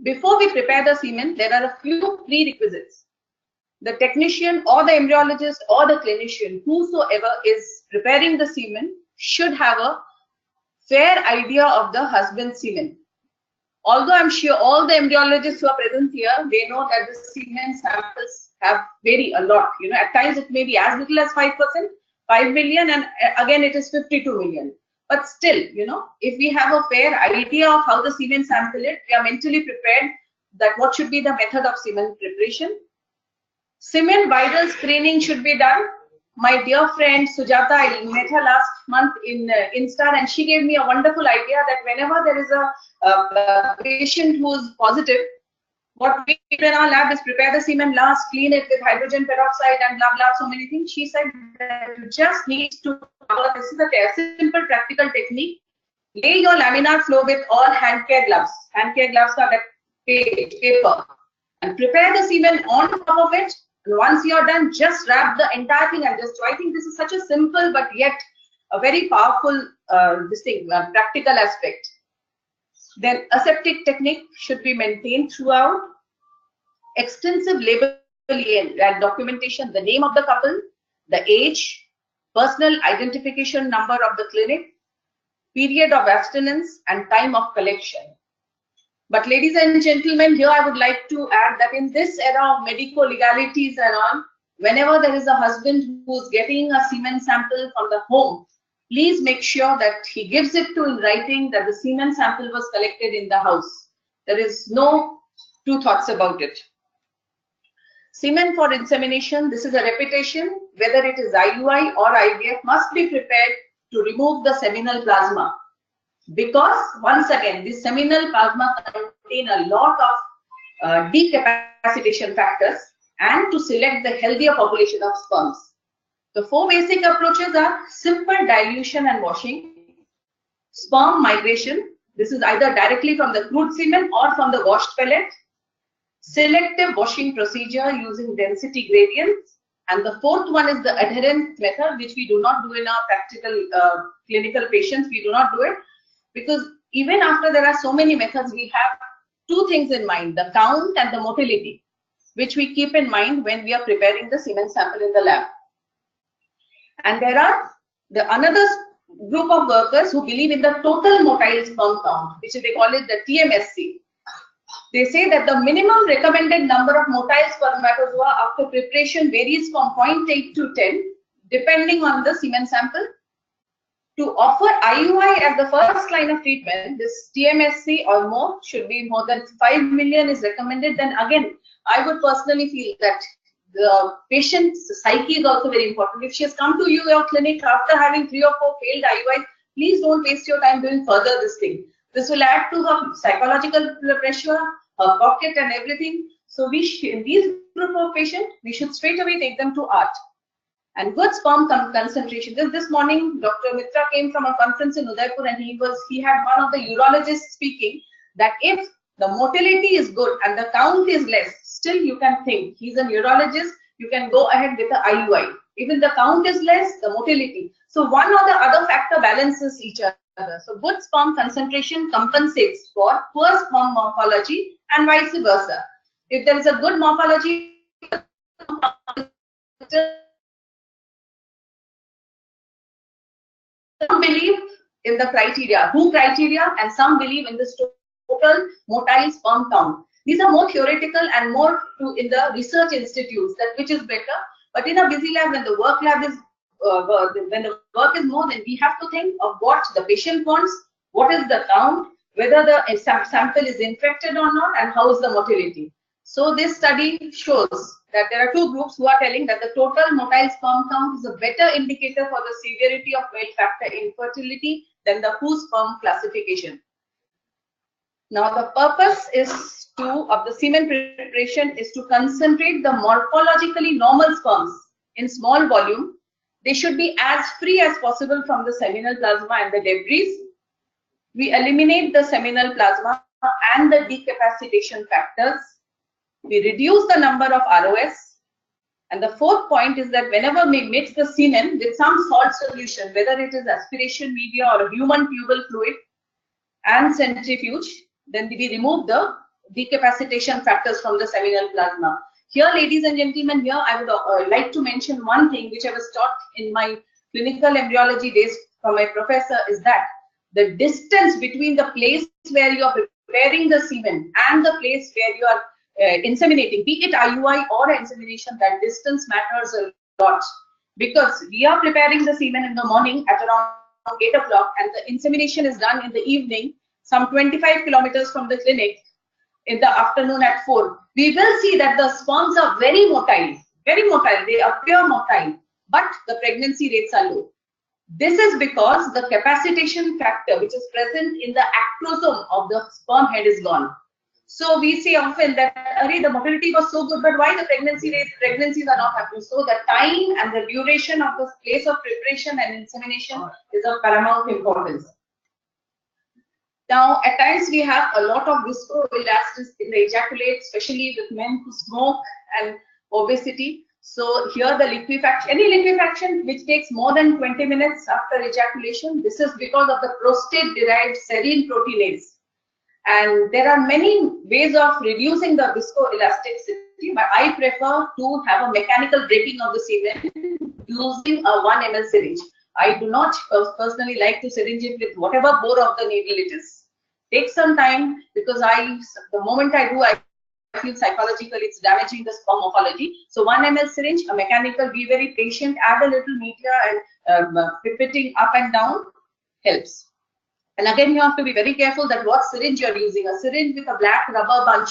Before we prepare the semen, there are a few prerequisites. The technician or the embryologist or the clinician, whosoever is preparing the semen, should have a fair idea of the husband's semen. Although I'm sure all the embryologists who are present here, they know that the semen samples vary a lot. You know, at times it may be as little as 5%, 5 million, and again it is 52 million. But still, you know, if we have a fair idea of how the semen sample it, we are mentally prepared that what should be the method of semen preparation. Semen viral screening should be done. My dear friend Sujata, I met her last month in Insta, and she gave me a wonderful idea that whenever there is a patient who is positive, what we do in our lab is prepare the semen last, clean it with hydrogen peroxide and blah blah, so many things. She said that you just need to follow. This is a simple practical technique. Lay your laminar flow with all hand care gloves. Hand care gloves are that paper, and prepare the semen on top of it. And once you're done, just wrap the entire thing and just. So I think this is such a simple but yet a very powerful practical aspect. Then aseptic technique should be maintained throughout. Extensive labeling and documentation, the name of the couple, the age, personal identification number of the clinic, period of abstinence, and time of collection. But ladies and gentlemen, here I would like to add that in this era of medical legalities and all, whenever there is a husband who's getting a semen sample from the home, please make sure that he gives it to in writing that the semen sample was collected in the house. There is no two thoughts about it. Semen for insemination, this is a repetition, whether it is IUI or IVF, must be prepared to remove the seminal plasma. Because once again, this seminal plasma contain a lot of decapacitation factors, and to select the healthier population of sperms. The four basic approaches are simple dilution and washing, sperm migration, this is either directly from the crude semen or from the washed pellet, selective washing procedure using density gradients, and the fourth one is the adherence method, which we do not do in our practical clinical patients. We do not do it because even after there are so many methods, we have two things in mind, the count and the motility, which we keep in mind when we are preparing the semen sample in the lab. And there are another group of workers who believe in the total motile sperm count, which they call it the TMSC. They say that the minimum recommended number of motile spermatozoa after preparation varies from 0.8 to 10, depending on the semen sample. To offer IUI as the first line of treatment, this TMSC or more should be more than 5 million is recommended. Then again, I would personally feel that the patient's psyche is also very important. If she has come to your clinic after having 3 or 4 failed IUIs, please don't waste your time doing further this thing. This will add to her psychological pressure, her pocket and everything. So in these group of patients, we should straight away take them to ART. And good sperm concentration. This morning, Dr. Mitra came from a conference in Udaipur, and he had one of the urologists speaking that if the motility is good and the count is less, still you can think. He's a urologist, you can go ahead with the IUI. Even the count is less, the motility. So one or the other factor balances each other. So good sperm concentration compensates for poor sperm morphology and vice versa. If there is a good morphology, some believe in the criteria, WHO criteria, and some believe in this total motile sperm count. These are more theoretical and more in the research institutes, that which is better. But in a busy lab, when the work lab is when the work is more, then we have to think of what the patient wants, what is the count, whether the sample is infected or not, and how is the motility. So this study shows that there are two groups who are telling that the total motile sperm count is a better indicator for the severity of male factor infertility than the WHO sperm classification. Now the purpose of the semen preparation is to concentrate the morphologically normal sperms in small volume. They should be as free as possible from the seminal plasma and the debris. We eliminate the seminal plasma and the decapacitation factors. We reduce the number of ROS. And the fourth point is that whenever we mix the semen with some salt solution, whether it is aspiration media or human tubal fluid and centrifuge, then we remove the decapacitation factors from the seminal plasma. Here, ladies and gentlemen, here I would like to mention one thing which I was taught in my clinical embryology days from my professor, is that the distance between the place where you are preparing the semen and the place where you are inseminating, be it IUI or insemination, that distance matters a lot, because we are preparing the semen in the morning at around 8 o'clock and the insemination is done in the evening, some 25 kilometers from the clinic, in the afternoon at 4. We will see that the sperms are very motile, they appear motile, but the pregnancy rates are low. This is because the capacitation factor which is present in the acrosome of the sperm head is gone. So we say often that the motility was so good, but why the pregnancies are not happening? So the time and the duration of the place of preparation and insemination is of paramount importance. Now, at times we have a lot of viscoelasticity in the ejaculate, especially with men who smoke and obesity. So here the liquefaction, any liquefaction which takes more than 20 minutes after ejaculation, this is because of the prostate-derived serine proteinase. And there are many ways of reducing the viscoelasticity, but I prefer to have a mechanical breaking of the semen using a 1 ml syringe. I do not personally like to syringe it with whatever bore of the needle it is. Take some time, because the moment I do, I feel psychologically it's damaging the sperm morphology. So 1 ml syringe, a mechanical, be very patient, add a little media and pipetting up and down helps. And again, you have to be very careful that what syringe you are using. A syringe with a black rubber bunch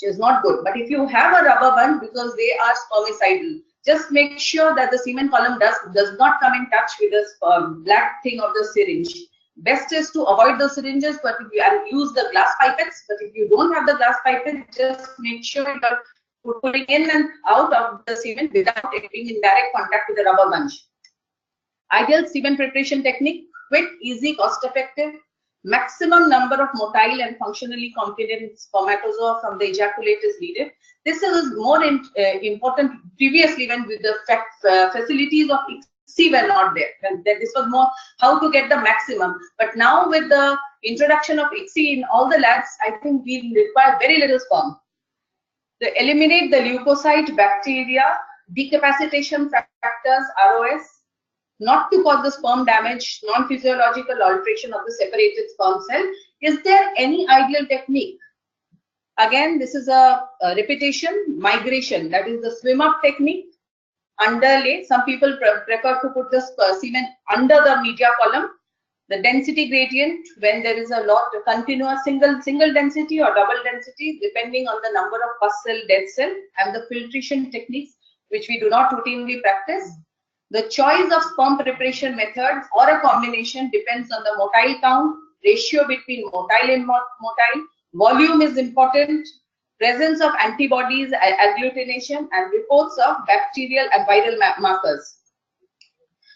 is not good. But if you have a rubber bunch, because they are spermicidal, just make sure that the semen column does not come in touch with the black thing of the syringe. Best is to avoid the syringes, but and use the glass pipettes. But if you don't have the glass pipette, just make sure you are putting in and out of the semen without it being in direct contact with the rubber bunch. Ideal semen preparation technique: quick, easy, cost-effective. Maximum number of motile and functionally competent spermatozoa from the ejaculate is needed. This is more important previously when the facilities of ICSI were not there. And this was more how to get the maximum. But now with the introduction of ICSI in all the labs, I think we require very little sperm. To eliminate the leukocyte, bacteria, decapacitation factors, ROS, not to cause the sperm damage, non-physiological alteration of the separated sperm cell. Is there any ideal technique? Again, this is a repetition, migration, that is the swim up technique, underlay. Some people prefer to put the semen under the media column. The density gradient, when there is a lot of continuous single density or double density, depending on the number of pus cell, dead cell, and the filtration techniques, which we do not routinely practice. The choice of sperm preparation method or a combination depends on the motile count, ratio between motile and motile. Volume is important, presence of antibodies, agglutination, and reports of bacterial and viral markers.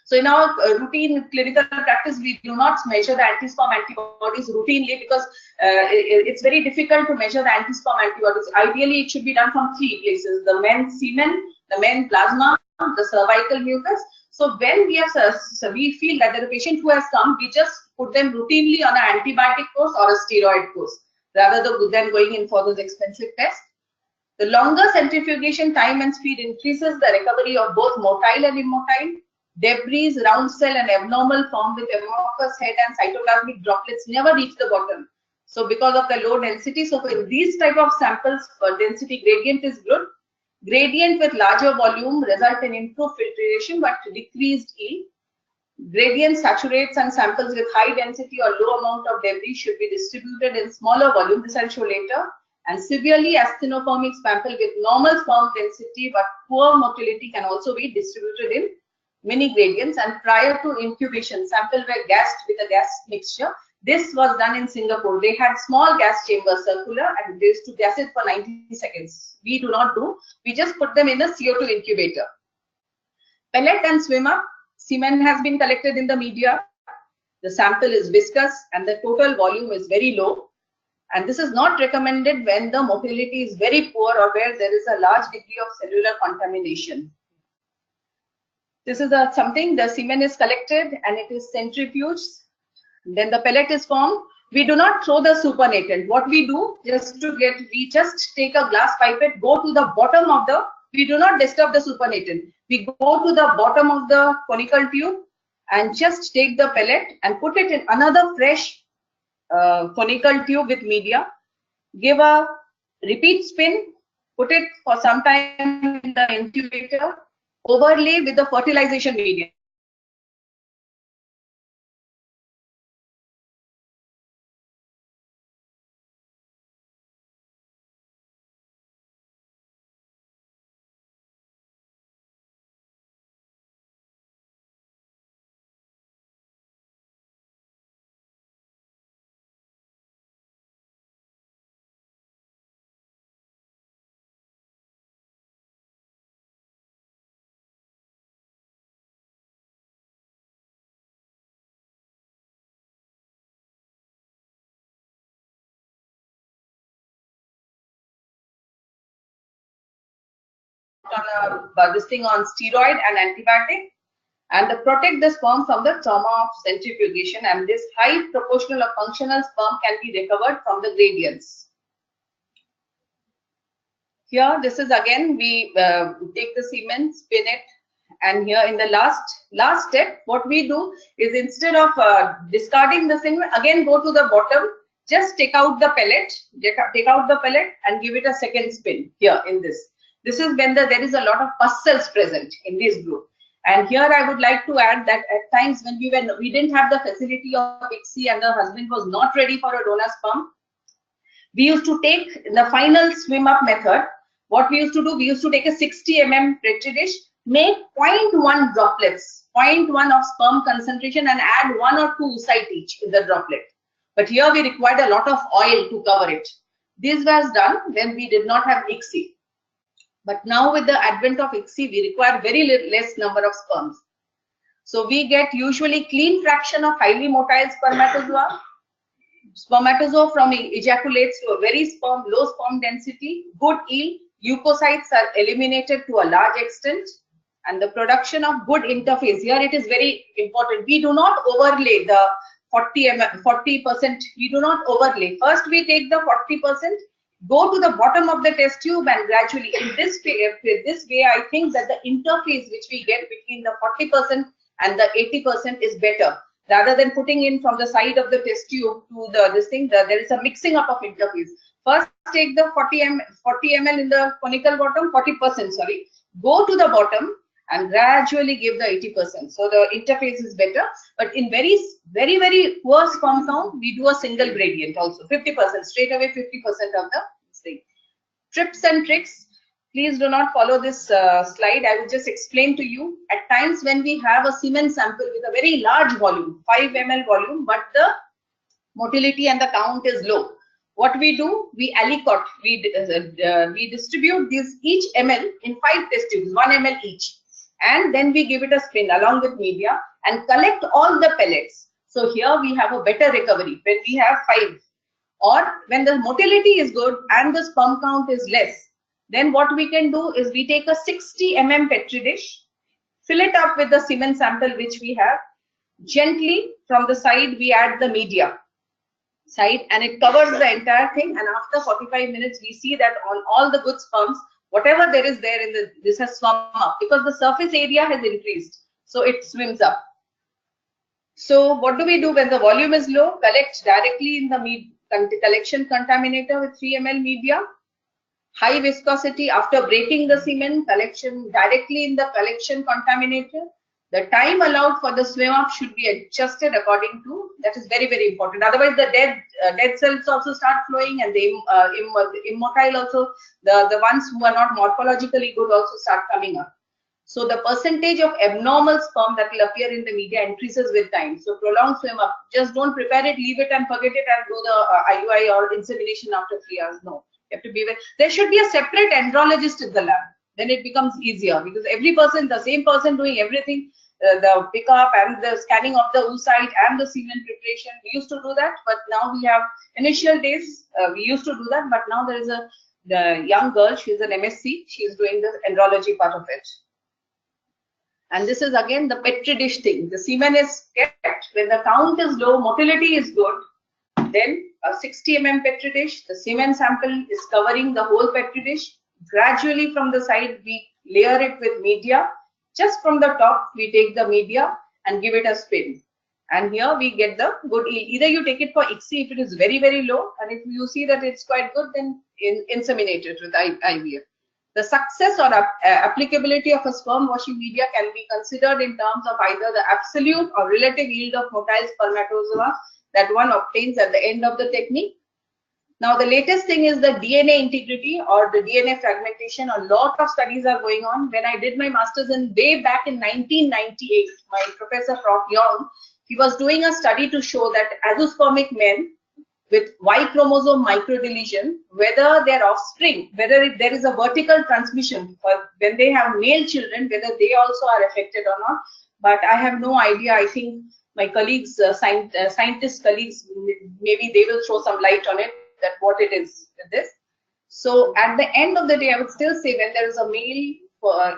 So in our routine clinical practice, we do not measure the anti-sperm antibodies routinely, because it's very difficult to measure the anti-sperm antibodies. Ideally, it should be done from 3 places: the men's semen, the men's plasma, the cervical mucus. So when we feel that the patient who has come, we just put them routinely on an antibiotic course or a steroid course, rather than going in for those expensive tests. The longer centrifugation time and speed increases the recovery of both motile and immotile. Debris, round cell, and abnormal form with amorphous head and cytoplasmic droplets never reach the bottom. So because of the low density, so in these type of samples, density gradient is good. Gradient with larger volume result in improved filtration but decreased yield. Gradient saturates and samples with high density or low amount of debris should be distributed in smaller volume. This I'll show later. And severely asthenoformic sample with normal sperm density but poor motility can also be distributed in mini gradients. And prior to incubation, sample were gassed with a gas mixture. This was done in Singapore. They had small gas chamber, circular, and they used to gas it for 90 seconds. We do not do. We just put them in a CO2 incubator. Pellet and swim up. Semen has been collected in the media. The sample is viscous and the total volume is very low. And this is not recommended when the motility is very poor or where there is a large degree of cellular contamination. This is something, the semen is collected and it is centrifuged. Then the pellet is formed. We do not throw the supernatant. What we do, we just take a glass pipette, go to the bottom of the, we do not disturb the supernatant. We go to the bottom of the conical tube and just take the pellet and put it in another fresh conical tube with media, give a repeat spin, put it for some time in the incubator, overlay with the fertilization medium. On this thing on steroid and antibiotic, and protect the sperm from the trauma of centrifugation, and this high proportional of functional sperm can be recovered from the gradients. Here, this is again, we take the semen, spin it, and here in the last step, what we do is instead of discarding the semen, again go to the bottom, just take out the pellet, and give it a second spin here in this. This is when there is a lot of pus cells present in this group. And here I would like to add that at times when we didn't have the facility of ICSI and the husband was not ready for a donor sperm, we used to take the final swim up method. What we used to do, we used to take a 60 mm petri dish, make 0.1 droplets, 0.1 of sperm concentration, and add 1 or 2 oocyte each in the droplet. But here we required a lot of oil to cover it. This was done when we did not have ICSI. But now with the advent of ICSI, we require very less number of sperms. So we get usually clean fraction of highly motile spermatozoa. Spermatozoa from ejaculates to a very low sperm density, good yield. Leukocytes are eliminated to a large extent, and the production of good interphase. Here it is very important. We do not overlay the 40%. We do not overlay. First we take the 40%, go to the bottom of the test tube, and gradually in this way I think that the interface which we get between the 40% and the 80% is better, rather than putting in from the side of the test tube to there is a mixing up of interface. First take the 40 ml in the conical bottom, 40%, sorry, go to the bottom and gradually give the 80%. So the interface is better. But in very poor sperm count, we do a single gradient also, 50%, straight away 50% of the thing. Tips and tricks, please do not follow this slide. I will just explain to you. At times when we have a semen sample with a very large volume, 5 ml volume, but the motility and the count is low. What we do, we aliquot, we distribute each ml in 5 test tubes, 1 ml each, and then we give it a spin along with media and collect all the pellets. So here we have a better recovery when we have 5, or when the motility is good and the sperm count is less. Then what we can do is we take a 60 mm petri dish, fill it up with the semen sample which we have, gently from the side we add the media side, and it covers the entire thing, and after 45 minutes we see that on all the good sperms, whatever there is there in this has swum up because the surface area has increased, so it swims up. So what do we do when the volume is low? Collect directly in the collection contaminator with 3 ml media. High viscosity after breaking the semen, collection directly in the collection contaminator. The time allowed for the swim up should be adjusted according to, that is very important. Otherwise the dead cells also start flowing, and the immotile also, the ones who are not morphologically good also start coming up. So the percentage of abnormal sperm that will appear in the media increases with time. So prolonged swim up, just don't prepare it, leave it and forget it and do the IUI or insemination after 3 hours. No, you have to be aware. There should be a separate embryologist in the lab. Then it becomes easier, because every person, the same person doing everything, the pickup and the scanning of the oocyte and the semen preparation. We used to do that, but now we have, initial days we used to do that, but now there is the young girl, she is an MSc, she is doing the embryology part of it. And this is again the petri dish thing. The semen is kept when the count is low, motility is good. Then a 60 mm petri dish, the semen sample is covering the whole petri dish. Gradually from the side, we layer it with media. Just from the top, we take the media and give it a spin. And here we get the good yield. Either you take it for ICSI if it is very, very low, and if you see that it's quite good, then inseminate it with IVF. The success or applicability of a sperm washing media can be considered in terms of either the absolute or relative yield of motile spermatozoa that one obtains at the end of the technique. Now, the latest thing is the DNA integrity or the DNA fragmentation. A lot of studies are going on. When I did my master's way back in 1998, my professor, Prof. Young, he was doing a study to show that azoospermic men with Y chromosome microdeletion, whether their offspring, whether there is a vertical transmission, or when they have male children, whether they also are affected or not. But I have no idea. I think my colleagues, scientist colleagues, maybe they will throw some light on it, that what it is with this. So at the end of the day, I would still say when there is a male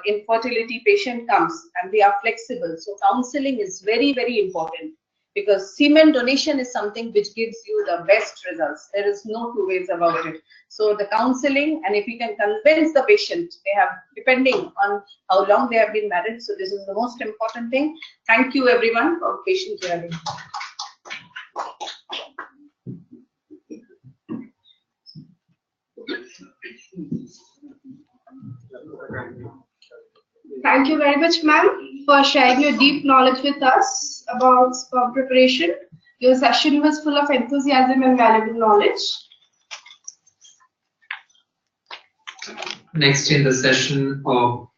infertility patient comes and they are flexible, so counseling is very, very important, because semen donation is something which gives you the best results. There is no two ways about it. So the counseling, and if you can convince the patient, they have, depending on how long they have been married, so this is the most important thing. Thank you everyone for patient hearing. Thank you very much, ma'am, for sharing your deep knowledge with us about sperm preparation. Your session was full of enthusiasm and valuable knowledge. Next in the session of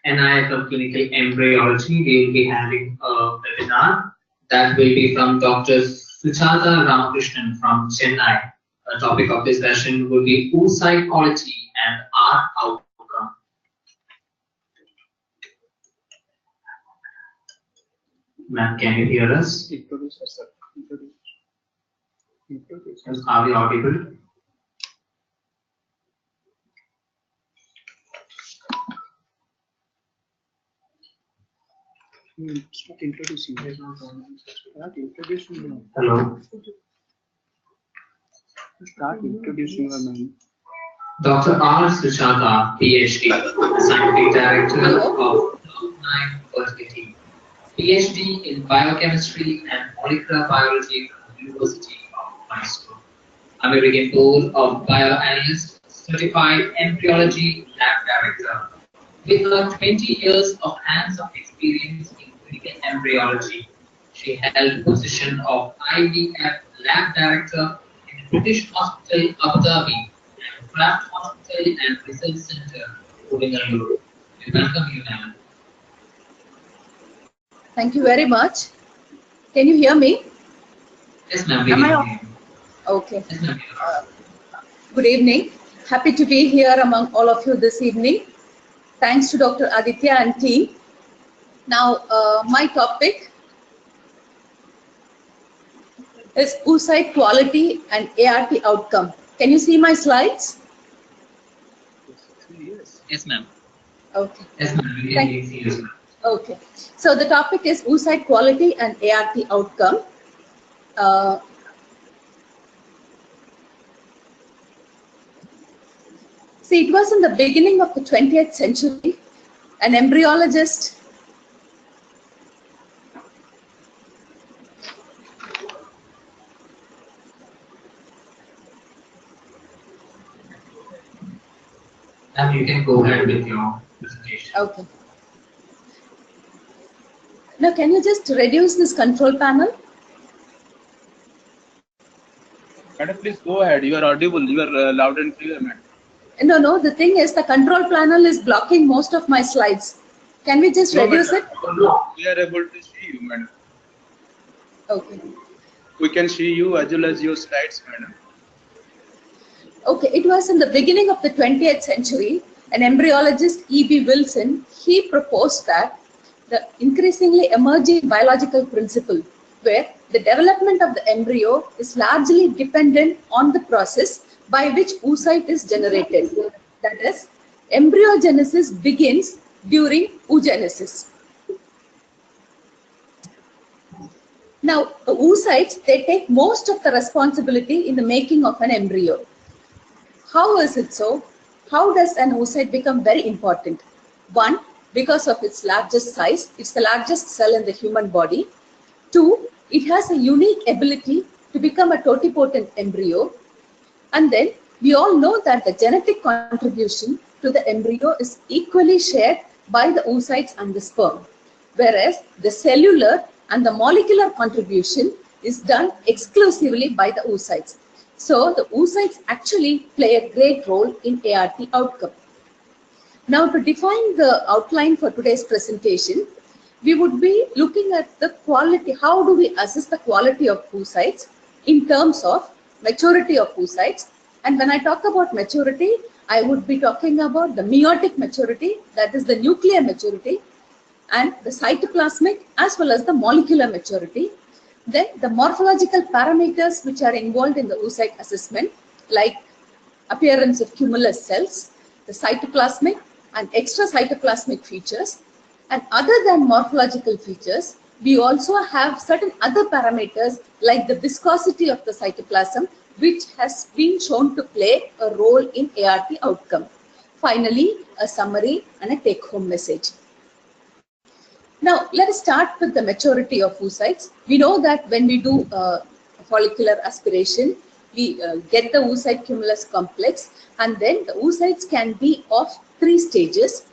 NIFF of Clinical Embryology, we will be having a webinar that will be from Dr. Suchata Ramakrishnan from Chennai. The topic of this session will be oocyte-CC and our outcome. Ma'am, can you hear us? Are we audible? Start introducing. Hello. Start introducing your name. Dr. R. Suchata, PhD, Scientific Director of Cloud9 Fertility, PhD in Biochemistry and Molecular Biology from the University of Matzuk, American Board of Bioanalyst, Certified Embryology Lab Director, with her 20 years of hands-on experience in clinical embryology. She held the position of IVF Lab Director in the British Hospital Abu Dhabi and Kraft Hospital and Research Center, Granular. We welcome you, ma'am. Thank you very much. Can you hear me? Yes, ma'am. Am I on? Okay. Yes, ma'am. Good evening. Happy to be here among all of you this evening. Thanks to Dr. Aditya and team. Now, my topic is oocyte quality and ART outcome. Can you see my slides? Yes, ma'am. Okay. Yes, ma'am. We can see you, ma'am. Okay. So the topic is oocyte quality and ART outcome. See, it was in the beginning of the 20th century, an embryologist Ma'am, you can go ahead with your presentation. Okay. Now, can you just reduce this control panel? Madam, please go ahead. You are audible. You are loud and clear, madam. No. The thing is, the control panel is blocking most of my slides. Can we just reduce it? We are able to see you, madam. Okay. We can see you as well as your slides, madam. Okay. It was in the beginning of the 20th century, an embryologist, E.B.Wilson, he proposed that the increasingly emerging biological principle, where the development of the embryo is largely dependent on the process by which oocyte is generated. That is, embryogenesis begins during oogenesis. Now, the oocytes, they take most of the responsibility in the making of an embryo. How is it so? How does an oocyte become very important? One, because of its largest size, it's the largest cell in the human body. Two, it has a unique ability to become a totipotent embryo. And then we all know that the genetic contribution to the embryo is equally shared by the oocytes and the sperm, whereas the cellular and the molecular contribution is done exclusively by the oocytes. So the oocytes actually play a great role in ART outcome. Now, to define the outline for today's presentation, we would be looking at the quality. How do we assess the quality of oocytes in terms of maturity of oocytes? And when I talk about maturity, I would be talking about the meiotic maturity, that is the nuclear maturity, and the cytoplasmic as well as the molecular maturity. Then the morphological parameters which are involved in the oocyte assessment, like appearance of cumulus cells, the cytoplasmic and extracytoplasmic features. And other than morphological features, we also have certain other parameters like the viscosity of the cytoplasm, which has been shown to play a role in ART outcome. Finally, a summary and a take-home message. Now, let us start with the maturity of oocytes. We know that when we do follicular aspiration, we get the oocyte cumulus complex, and then the oocytes can be of 3 stages.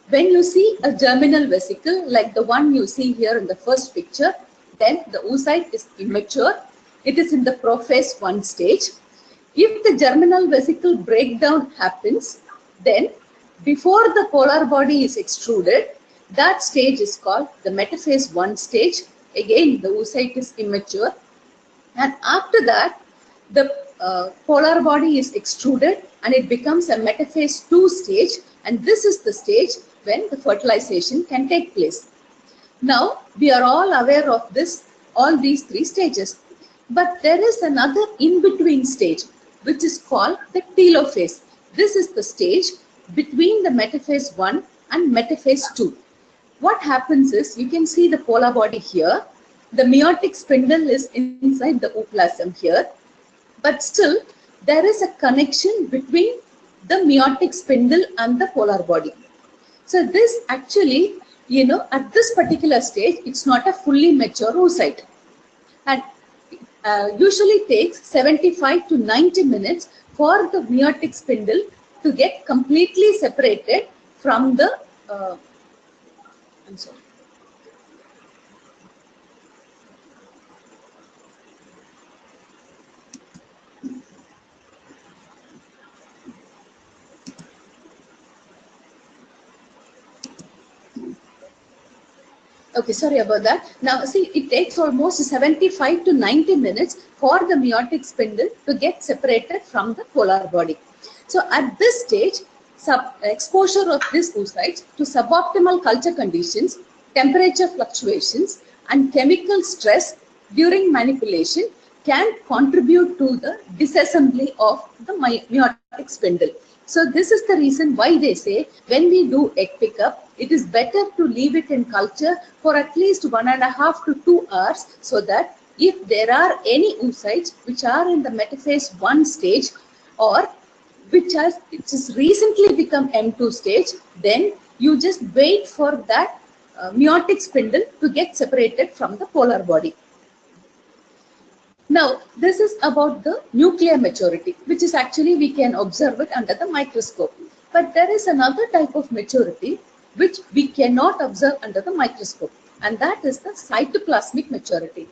When you see a germinal vesicle like the one you see here in the first picture, then the oocyte is immature. It is in the prophase 1 stage. If the germinal vesicle breakdown happens, then before the polar body is extruded, that stage is called the metaphase 1 stage. Again, the oocyte is immature. And after that, the polar body is extruded and it becomes a metaphase 2 stage. And this is the stage when the fertilization can take place. Now, we are all aware of this, all these 3 stages. But there is another in-between stage, which is called the telophase. This is the stage between the metaphase 1 and metaphase 2. What happens is, you can see the polar body here. The meiotic spindle is inside the ooplasm here. But still, there is a connection between the meiotic spindle and the polar body. So this actually, at this particular stage, it's not a fully mature oocyte. And usually takes 75 to 90 minutes for the meiotic spindle to get completely separated from the Okay, sorry about that. Now, see, it takes almost 75 to 90 minutes for the meiotic spindle to get separated from the polar body. So, at this stage, exposure of these oocytes to suboptimal culture conditions, temperature fluctuations, and chemical stress during manipulation can contribute to the disassembly of the meiotic spindle. So this is the reason why they say when we do egg pickup, it is better to leave it in culture for at least 1.5 to 2 hours, so that if there are any oocytes which are in the metaphase 1 stage or which has recently become M2 stage, then you just wait for that meiotic spindle to get separated from the polar body. Now, this is about the nuclear maturity, which is actually we can observe it under the microscope. But there is another type of maturity which we cannot observe under the microscope, and that is the cytoplasmic maturity.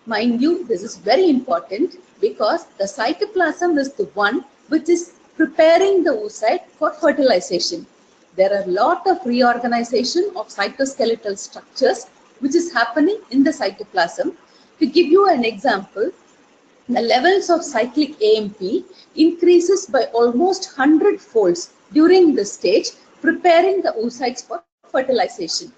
Mind you, this is very important because the cytoplasm is the one which is preparing the oocyte for fertilization. There are a lot of reorganization of cytoskeletal structures which is happening in the cytoplasm. To give you an example, the levels of cyclic AMP increases by almost 100 folds during this stage, preparing the oocytes for fertilization.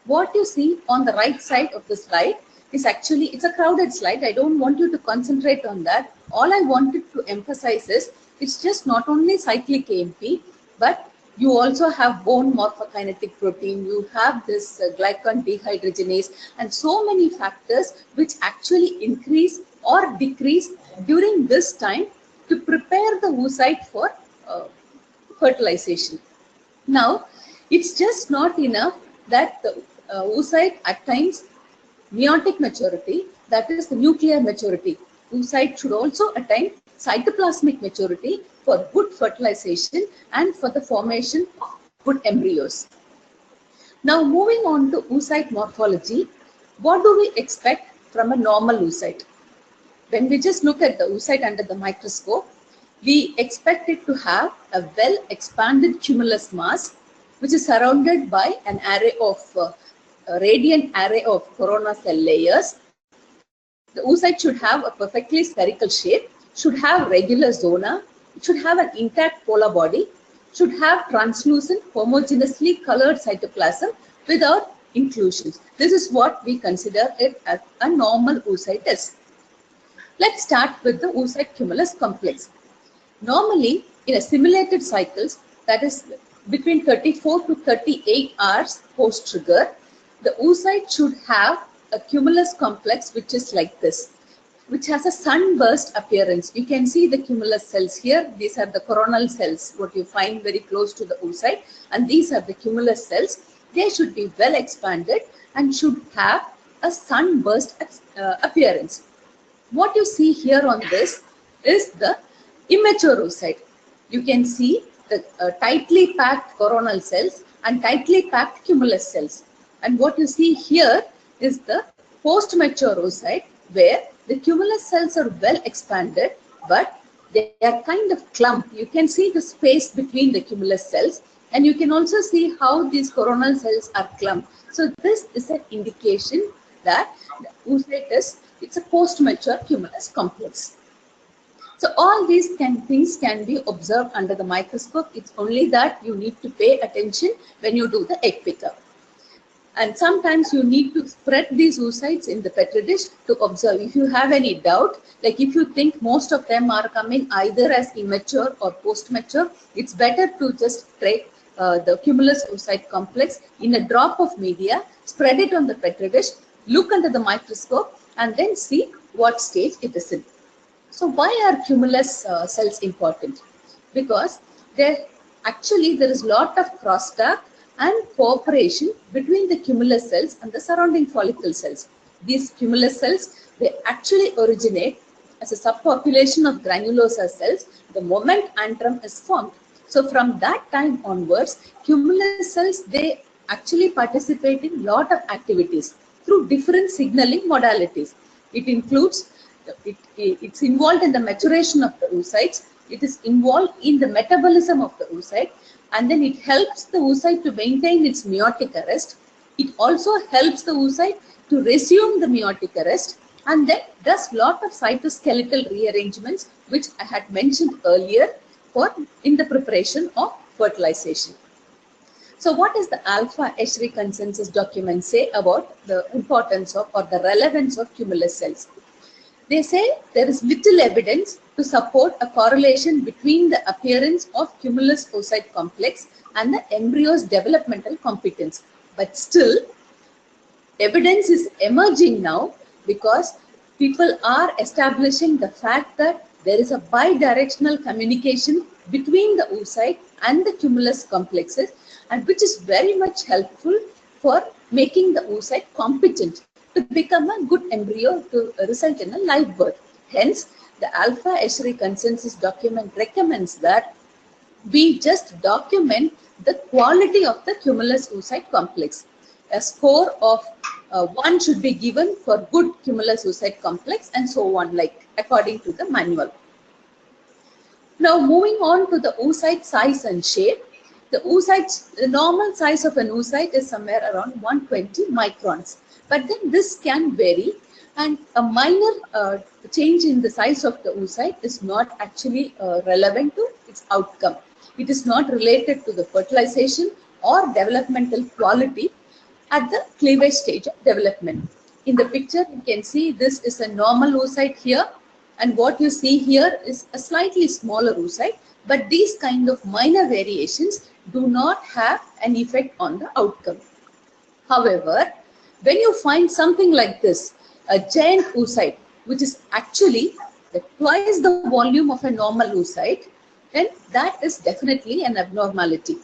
What you see on the right side of the slide is actually, it's a crowded slide. I don't want you to concentrate on that. All I wanted to emphasize is, it's just not only cyclic AMP, but You also have bone morphokinetic protein. You have this glycan dehydrogenase and so many factors which actually increase or decrease during this time to prepare the oocyte for fertilization. Now, it's just not enough that the oocyte attains meiotic maturity, that is the nuclear maturity. Oocyte should also attain cytoplasmic maturity for good fertilization and for the formation of good embryos. Now, moving on to oocyte morphology, what do we expect from a normal oocyte? When we just look at the oocyte under the microscope, we expect it to have a well expanded cumulus mass, which is surrounded by an array of a radiant array of corona cell layers. The oocyte should have a perfectly spherical shape, should have regular zona, it should have an intact polar body, should have translucent homogeneously colored cytoplasm without inclusions. This is what we consider it as a normal oocyte is. Let's start with the oocyte cumulus complex. Normally, in a simulated cycles, that is between 34 to 38 hours post-trigger, the oocyte should have a cumulus complex which is like this, which has a sunburst appearance. You can see the cumulus cells here. These are the coronal cells, what you find very close to the oocyte, and these are the cumulus cells. They should be well expanded and should have a sunburst appearance. What you see here on this is the immature oocyte. You can see the tightly packed coronal cells and tightly packed cumulus cells. And what you see here is the post-mature oocyte, where the cumulus cells are well expanded, but they are kind of clumped. You can see the space between the cumulus cells, and you can also see how these coronal cells are clumped. So this is an indication that the oocyte it's a post-mature cumulus complex. So all these things can be observed under the microscope. It's only that you need to pay attention when you do the egg pickup. And sometimes you need to spread these oocytes in the petri dish to observe. If you have any doubt, like if you think most of them are coming either as immature or post-mature, it's better to just take the cumulus oocyte complex in a drop of media, spread it on the petri dish, look under the microscope, and then see what stage it is in. So why are cumulus cells important? Because there is a lot of crosstalk and cooperation between the cumulus cells and the surrounding follicle cells. These cumulus cells, they actually originate as a subpopulation of granulosa cells the moment antrum is formed. So from that time onwards, cumulus cells, they actually participate in lot of activities through different signaling modalities. It includes, it's involved in the maturation of the oocytes, it is involved in the metabolism of the oocyte, and then it helps the oocyte to maintain its meiotic arrest. It also helps the oocyte to resume the meiotic arrest, and then does lot of cytoskeletal rearrangements, which I had mentioned earlier in the preparation of fertilization. So what does the alpha Escherichia consensus document say about the importance of or the relevance of cumulus cells? They say there is little evidence to support a correlation between the appearance of cumulus oocyte complex and the embryo's developmental competence. But still, evidence is emerging now because people are establishing the fact that there is a bidirectional communication between the oocyte and the cumulus complexes, and which is very much helpful for making the oocyte competent to become a good embryo to result in a live birth. Hence, the alpha Escherichia consensus document recommends that we just document the quality of the cumulus oocyte complex. A score of 1 should be given for good cumulus oocyte complex, and so on, like according to the manual. Now moving on to the oocyte size and shape. The normal size of an oocyte is somewhere around 120 microns. But then this can vary, and a minor change in the size of the oocyte is not actually relevant to its outcome. It is not related to the fertilization or developmental quality at the cleavage stage of development. In the picture, you can see this is a normal oocyte here. And what you see here is a slightly smaller oocyte, but these kind of minor variations do not have an effect on the outcome. However, when you find something like this, a giant oocyte, which is actually twice the volume of a normal oocyte, then that is definitely an abnormality.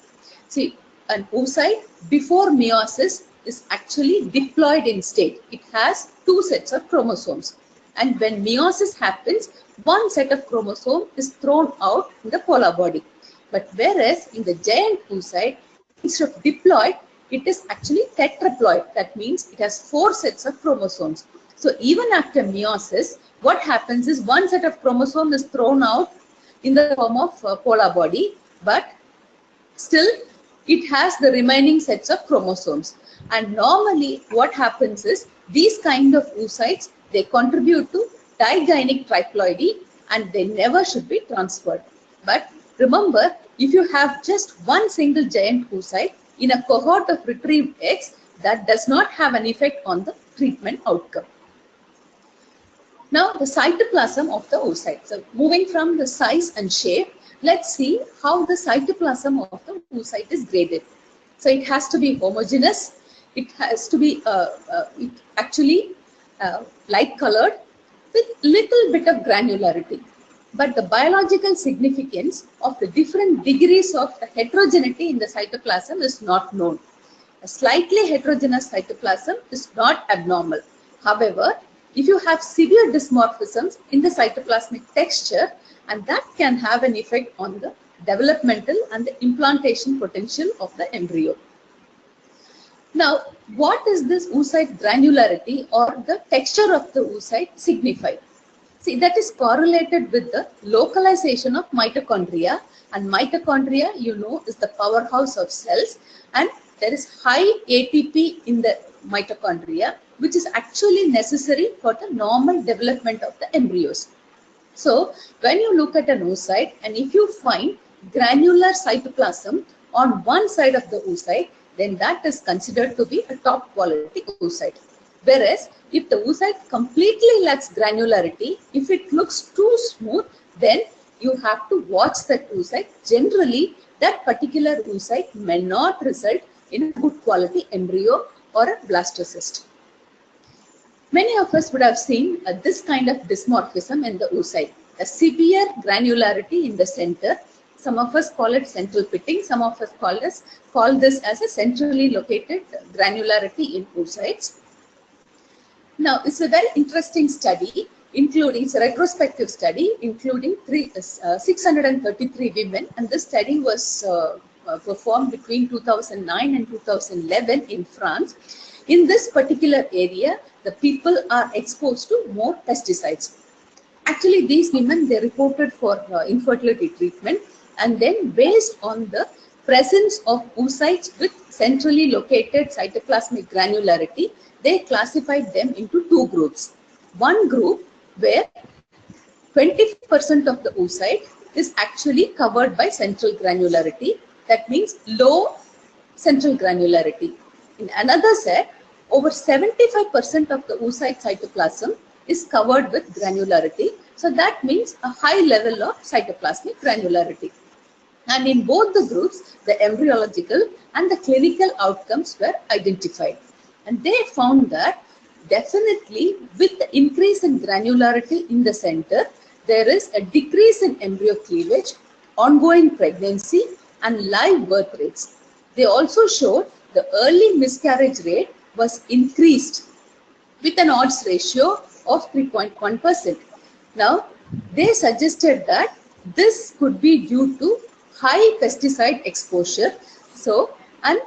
See, an oocyte before meiosis is actually diploid in state. It has two sets of chromosomes. And when meiosis happens, one set of chromosome is thrown out in the polar body. But whereas in the giant oocyte, instead of diploid, it is actually tetraploid. That means it has 4 sets of chromosomes. So even after meiosis, what happens is one set of chromosome is thrown out in the form of polar body, but still it has the remaining sets of chromosomes. And normally what happens is these kind of oocytes, they contribute to digynic triploidy and they never should be transferred. But remember, if you have just one single giant oocyte in a cohort of retrieved eggs, that does not have an effect on the treatment outcome. Now the cytoplasm of the oocyte. So moving from the size and shape, let's see how the cytoplasm of the oocyte is graded. So it has to be homogeneous. It has to be light colored with little bit of granularity. But the biological significance of the different degrees of the heterogeneity in the cytoplasm is not known. A slightly heterogeneous cytoplasm is not abnormal. However, if you have severe dysmorphisms in the cytoplasmic texture, and that can have an effect on the developmental and the implantation potential of the embryo. Now, what is this oocyte granularity or the texture of the oocyte signify? See, that is correlated with the localization of mitochondria, and mitochondria, you know, is the powerhouse of cells, and there is high ATP in the mitochondria, which is actually necessary for the normal development of the embryos. So, when you look at an oocyte and if you find granular cytoplasm on one side of the oocyte, then that is considered to be a top quality oocyte. Whereas, if the oocyte completely lacks granularity, if it looks too smooth, then you have to watch that oocyte. Generally, that particular oocyte may not result in a good quality embryo or a blastocyst. Many of us would have seen this kind of dysmorphism in the oocyte, a severe granularity in the center. Some of us call it central pitting, some of us call this as a centrally located granularity in oocytes. Now, it's a very interesting study, it's a retrospective study, including 633 women, and this study was performed between 2009 and 2011 in France. In this particular area, the people are exposed to more pesticides. Actually, these women, they reported for infertility treatment, and then based on the presence of oocytes with centrally located cytoplasmic granularity, they classified them into 2 groups. One group where 20% of the oocyte is actually covered by central granularity, that means low central granularity. In another set, over 75% of the oocyte cytoplasm is covered with granularity. So that means a high level of cytoplasmic granularity. And in both the groups, the embryological and the clinical outcomes were identified. And they found that definitely with the increase in granularity in the center, there is a decrease in embryo cleavage, ongoing pregnancy, and live birth rates. They also showed the early miscarriage rate was increased with an odds ratio of 3.1%. Now, they suggested that this could be due to high pesticide exposure. So, and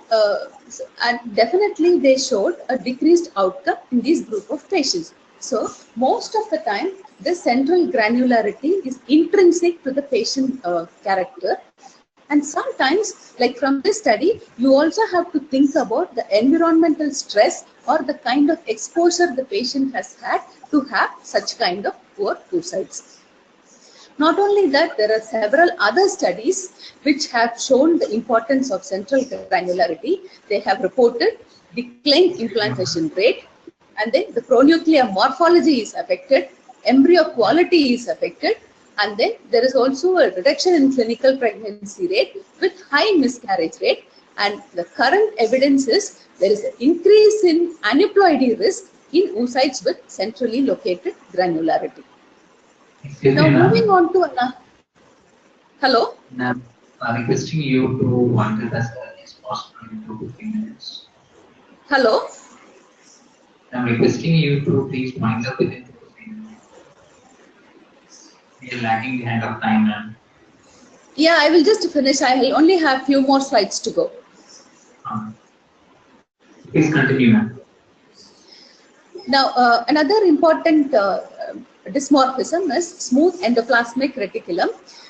definitely they showed a decreased outcome in this group of patients. So, most of the time, the central granularity is intrinsic to the patient character. And sometimes, like from this study, you also have to think about the environmental stress or the kind of exposure the patient has had to have such kind of poor oocytes. Not only that, there are several other studies which have shown the importance of central granularity. They have reported declined implantation rate, and then the pronuclear morphology is affected, embryo quality is affected, and then there is also a reduction in clinical pregnancy rate with high miscarriage rate. And the current evidence is there is an increase in aneuploidy risk in oocytes with centrally located granularity. Now moving on to another. Hello? I'm requesting you to wind up as early as possible in 2 to 3 minutes. Hello? I'm requesting you to please wind up within 2 to 3 minutes. We are lagging behind of time now. Yeah, I will just finish. I will only have few more slides to go. Please continue, ma'am. Now, another important dysmorphism is smooth endoplasmic reticulum.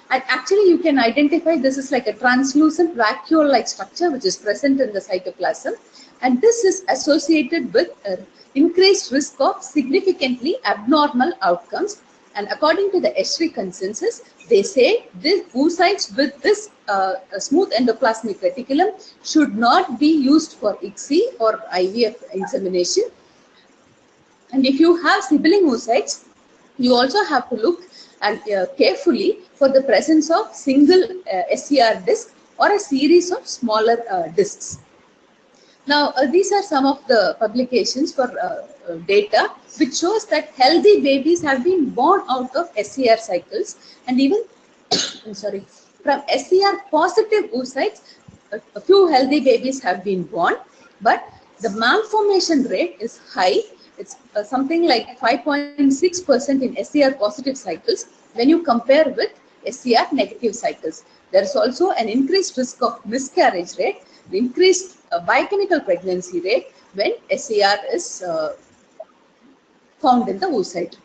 And actually, you can identify this is like a translucent vacuole-like structure which is present in the cytoplasm. And this is associated with increased risk of significantly abnormal outcomes. And according to the Esri consensus, they say these oocytes with this smooth endoplasmic reticulum should not be used for ICSI or IVF insemination. And if you have sibling oocytes, you also have to look and carefully for the presence of single SCR disc or a series of smaller discs. Now, these are some of the publications for data which shows that healthy babies have been born out of SCR cycles, and even from SCR positive oocytes, a few healthy babies have been born, but the malformation rate is high. It's something like 5.6% in SCR positive cycles when you compare with SCR negative cycles. There is also an increased risk of miscarriage rate, the increased biochemical pregnancy rate when SCR is found in the oocyte.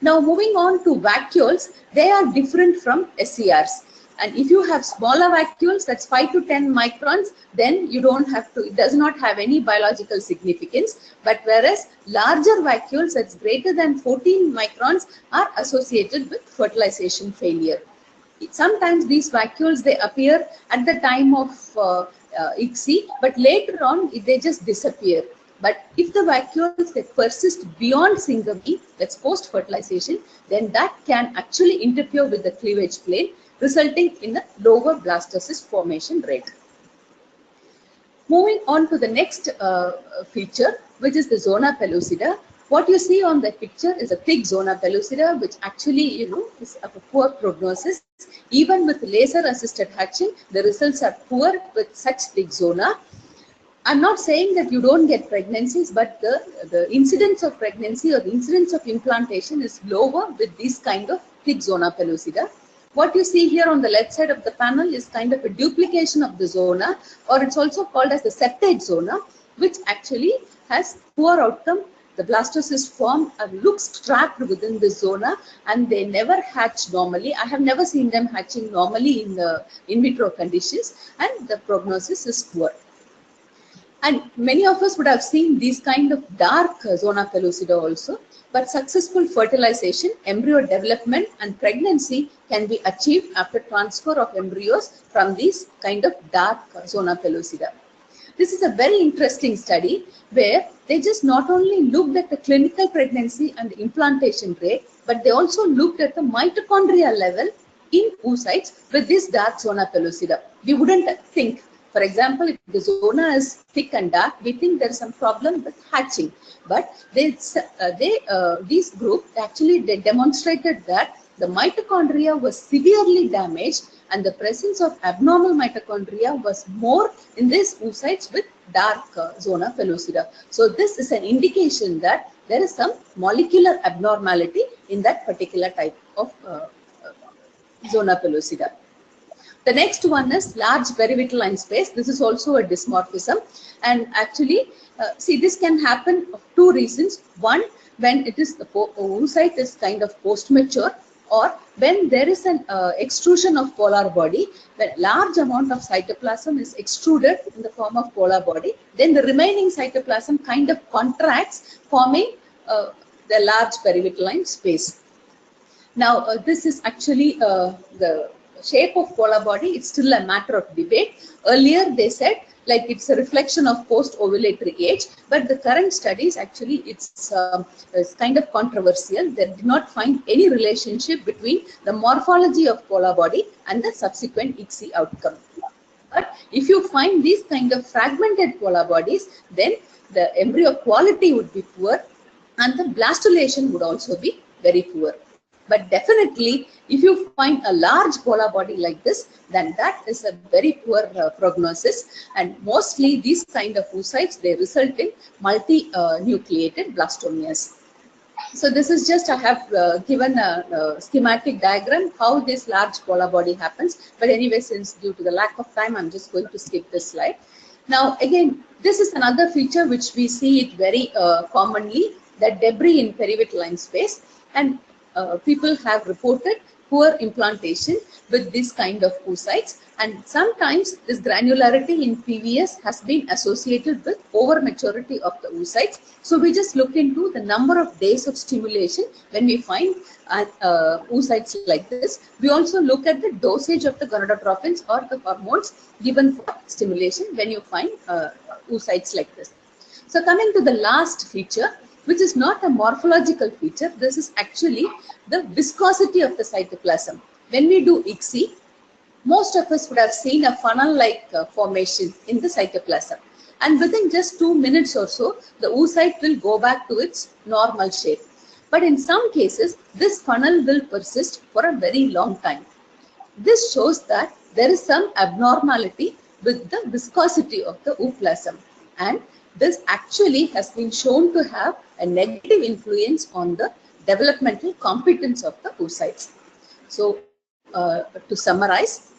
Now moving on to vacuoles, they are different from SCRs. And if you have smaller vacuoles, that's 5 to 10 microns, then you don't have to, it does not have any biological significance. But whereas larger vacuoles that's greater than 14 microns are associated with fertilization failure. Sometimes these vacuoles, they appear at the time of ICSI, but later on they just disappear. But if the vacuoles that persist beyond syngamy, that's post-fertilization, then that can actually interfere with the cleavage plane, resulting in a lower blastocyst formation rate. Moving on to the next feature, which is the zona pellucida. What you see on the picture is a thick zona pellucida, which actually, is of a poor prognosis. Even with laser-assisted hatching, the results are poor with such thick zona. I'm not saying that you don't get pregnancies, but the incidence of pregnancy or the incidence of implantation is lower with this kind of thick zona pellucida. What you see here on the left side of the panel is kind of a duplication of the zona, or it's also called as the septate zona, which actually has poor outcome. The blastocysts form and looks trapped within the zona, and they never hatch normally. I have never seen them hatching normally in the in vitro conditions, and the prognosis is poor. And many of us would have seen these kind of dark zona pellucida also, but successful fertilization, embryo development and pregnancy can be achieved after transfer of embryos from these kind of dark zona pellucida. This is a very interesting study where they just not only looked at the clinical pregnancy and the implantation rate, but they also looked at the mitochondria level in oocytes with this dark zona pellucida. We wouldn't think, for example, if the zona is thick and dark, we think there is some problem with hatching. But this group actually they demonstrated that the mitochondria was severely damaged, and the presence of abnormal mitochondria was more in these oocytes with dark zona pellucida. So this is an indication that there is some molecular abnormality in that particular type of zona pellucida. The next one is large perivitelline space. This is also a dysmorphism, and actually see, this can happen for two reasons. One, when it is the oocyte is kind of post-mature, or when there is an extrusion of polar body, when large amount of cytoplasm is extruded in the form of polar body, then the remaining cytoplasm kind of contracts, forming the large perivitelline space. Now, this is actually the shape of polar body, it's still a matter of debate. Earlier they said like it's a reflection of post-ovulatory age, but the current studies actually it's kind of controversial. They did not find any relationship between the morphology of polar body and the subsequent ICSI outcome. But if you find these kind of fragmented polar bodies, then the embryo quality would be poor and the blastulation would also be very poor. But definitely, if you find a large polar body like this, then that is a very poor prognosis. And mostly these kind of oocytes, they result in multi-nucleated blastomeas. So this is just, I have given a schematic diagram how this large polar body happens. But anyway, since due to the lack of time, I'm just going to skip this slide. Now, again, this is another feature which we see it very commonly, that debris in perivitline space. And people have reported poor implantation with this kind of oocytes, and sometimes this granularity in PVS has been associated with over maturity of the oocytes. So we just look into the number of days of stimulation when we find oocytes like this. We also look at the dosage of the gonadotropins or the hormones given for stimulation when you find oocytes like this. So coming to the last feature, which is not a morphological feature, this is actually the viscosity of the cytoplasm. When we do ICSI, most of us would have seen a funnel-like formation in the cytoplasm. And within just 2 minutes or so, the oocyte will go back to its normal shape. But in some cases, this funnel will persist for a very long time. This shows that there is some abnormality with the viscosity of the ooplasm. And this actually has been shown to have a negative influence on the developmental competence of the oocytes. So, to summarize,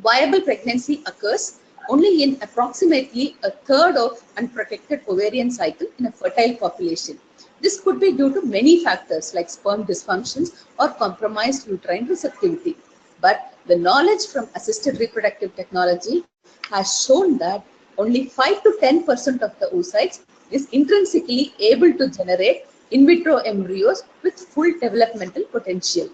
viable pregnancy occurs only in approximately a third of unprotected ovarian cycle in a fertile population. This could be due to many factors like sperm dysfunctions or compromised uterine receptivity. But the knowledge from assisted reproductive technology has shown that only 5 to 10% of the oocytes is intrinsically able to generate in vitro embryos with full developmental potential.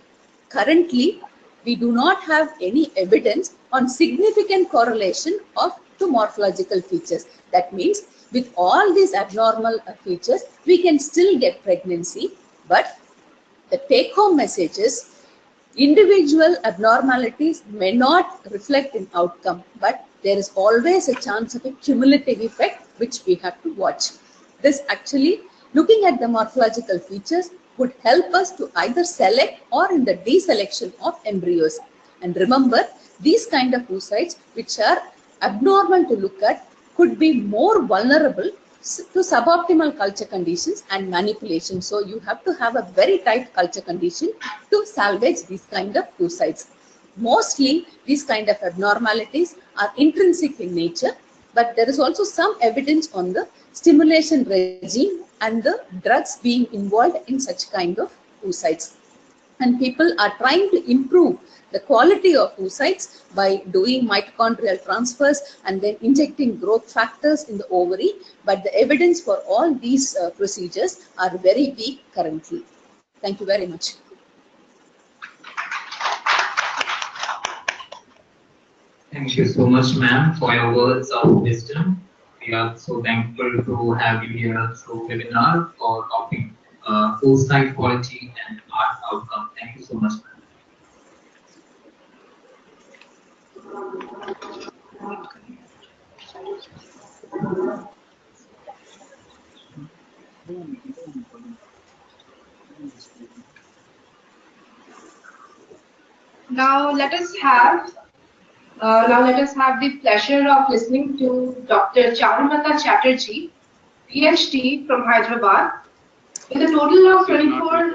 Currently, we do not have any evidence on significant correlation of to morphological features. That means with all these abnormal features, we can still get pregnancy, but the take-home message is individual abnormalities may not reflect in outcome, but there is always a chance of a cumulative effect which we have to watch. This actually, looking at the morphological features, would help us to either select or in the deselection of embryos. And remember, these kind of oocytes which are abnormal to look at could be more vulnerable to suboptimal culture conditions and manipulation. So you have to have a very tight culture condition to salvage these kind of oocytes. Mostly these kind of abnormalities are intrinsic in nature, but there is also some evidence on the stimulation regime and the drugs being involved in such kind of oocytes. And people are trying to improve the quality of oocytes by doing mitochondrial transfers and then injecting growth factors in the ovary. But the evidence for all these procedures are very weak currently. Thank you very much. Thank you so much, ma'am, for your words of wisdom. We are so thankful to have you here through webinar for topic oocyte quality and art outcome. Thank you so much, ma'am. Now let us have the pleasure of listening to Dr. Charumata Chatterjee, PhD from Hyderabad, with a total of 24.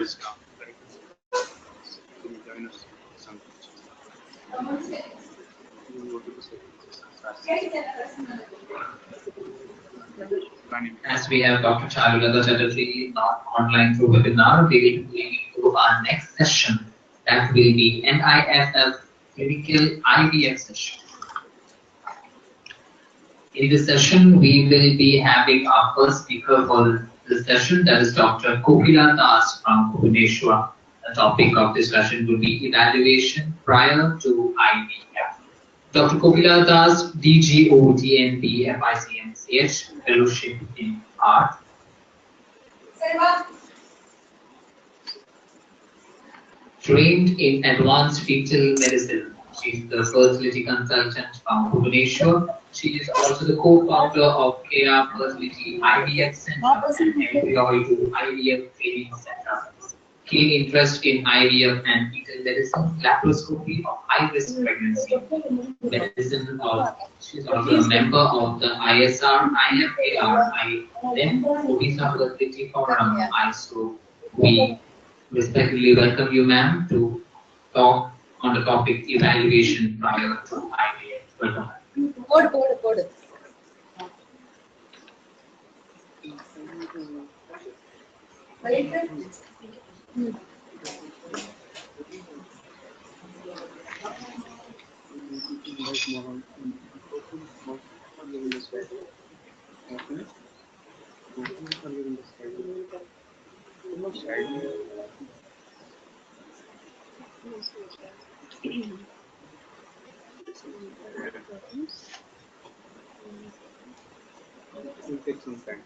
As we have Dr. Charumata Chatterjee not online through webinar, we will move to our next session. That will be NIFF clinical IVF session. In this session, we will be having our first speaker for the session, that is Dr. Kokila Das from Bhubaneswar. The topic of this session will be evaluation prior to IVF. Dr. Kopila Das, DGO, DNP, FICMCH, Fellowship in Art. Trained in advanced fetal medicine. She's the fertility consultant from Bhubaneswar. She is also the co-founder of KR Fertility IVF Center and Embryoedu IVF Training Center. Keen interest in IVF and fetal medicine, laparoscopy of high-risk pregnancy, medicine of. She's also a member of the ISR, IFAR, then Odisha Fertility Forum, ISO. We respectfully welcome you, ma'am, to talk on the topic evaluation prior to IVF. Welcome. Board. It will take some time.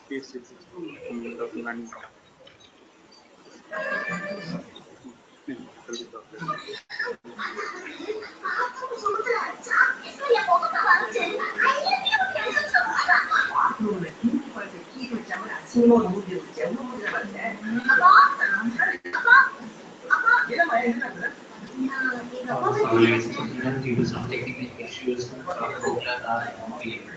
Case 6 document. Ladies and gentlemen, due to some technical issues, Dr. Kopila Das won't be able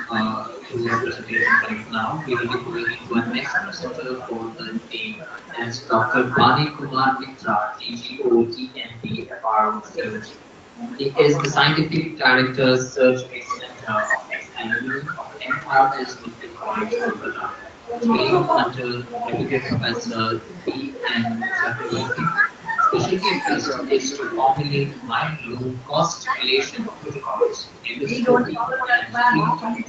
to do a presentation right now. We will be going into our next presenter for the day as Dr. Bani Kumar Mitra, DGO, DNP, FRO Service. He is the Scientific Director, Surgery Center of Examination of MRS Medical College, Kolkata. Trained under Deputy Professor B.N. Chakraborty. Specialty interest is to formulate mind-loop cost-relation protocols, endoscopy, and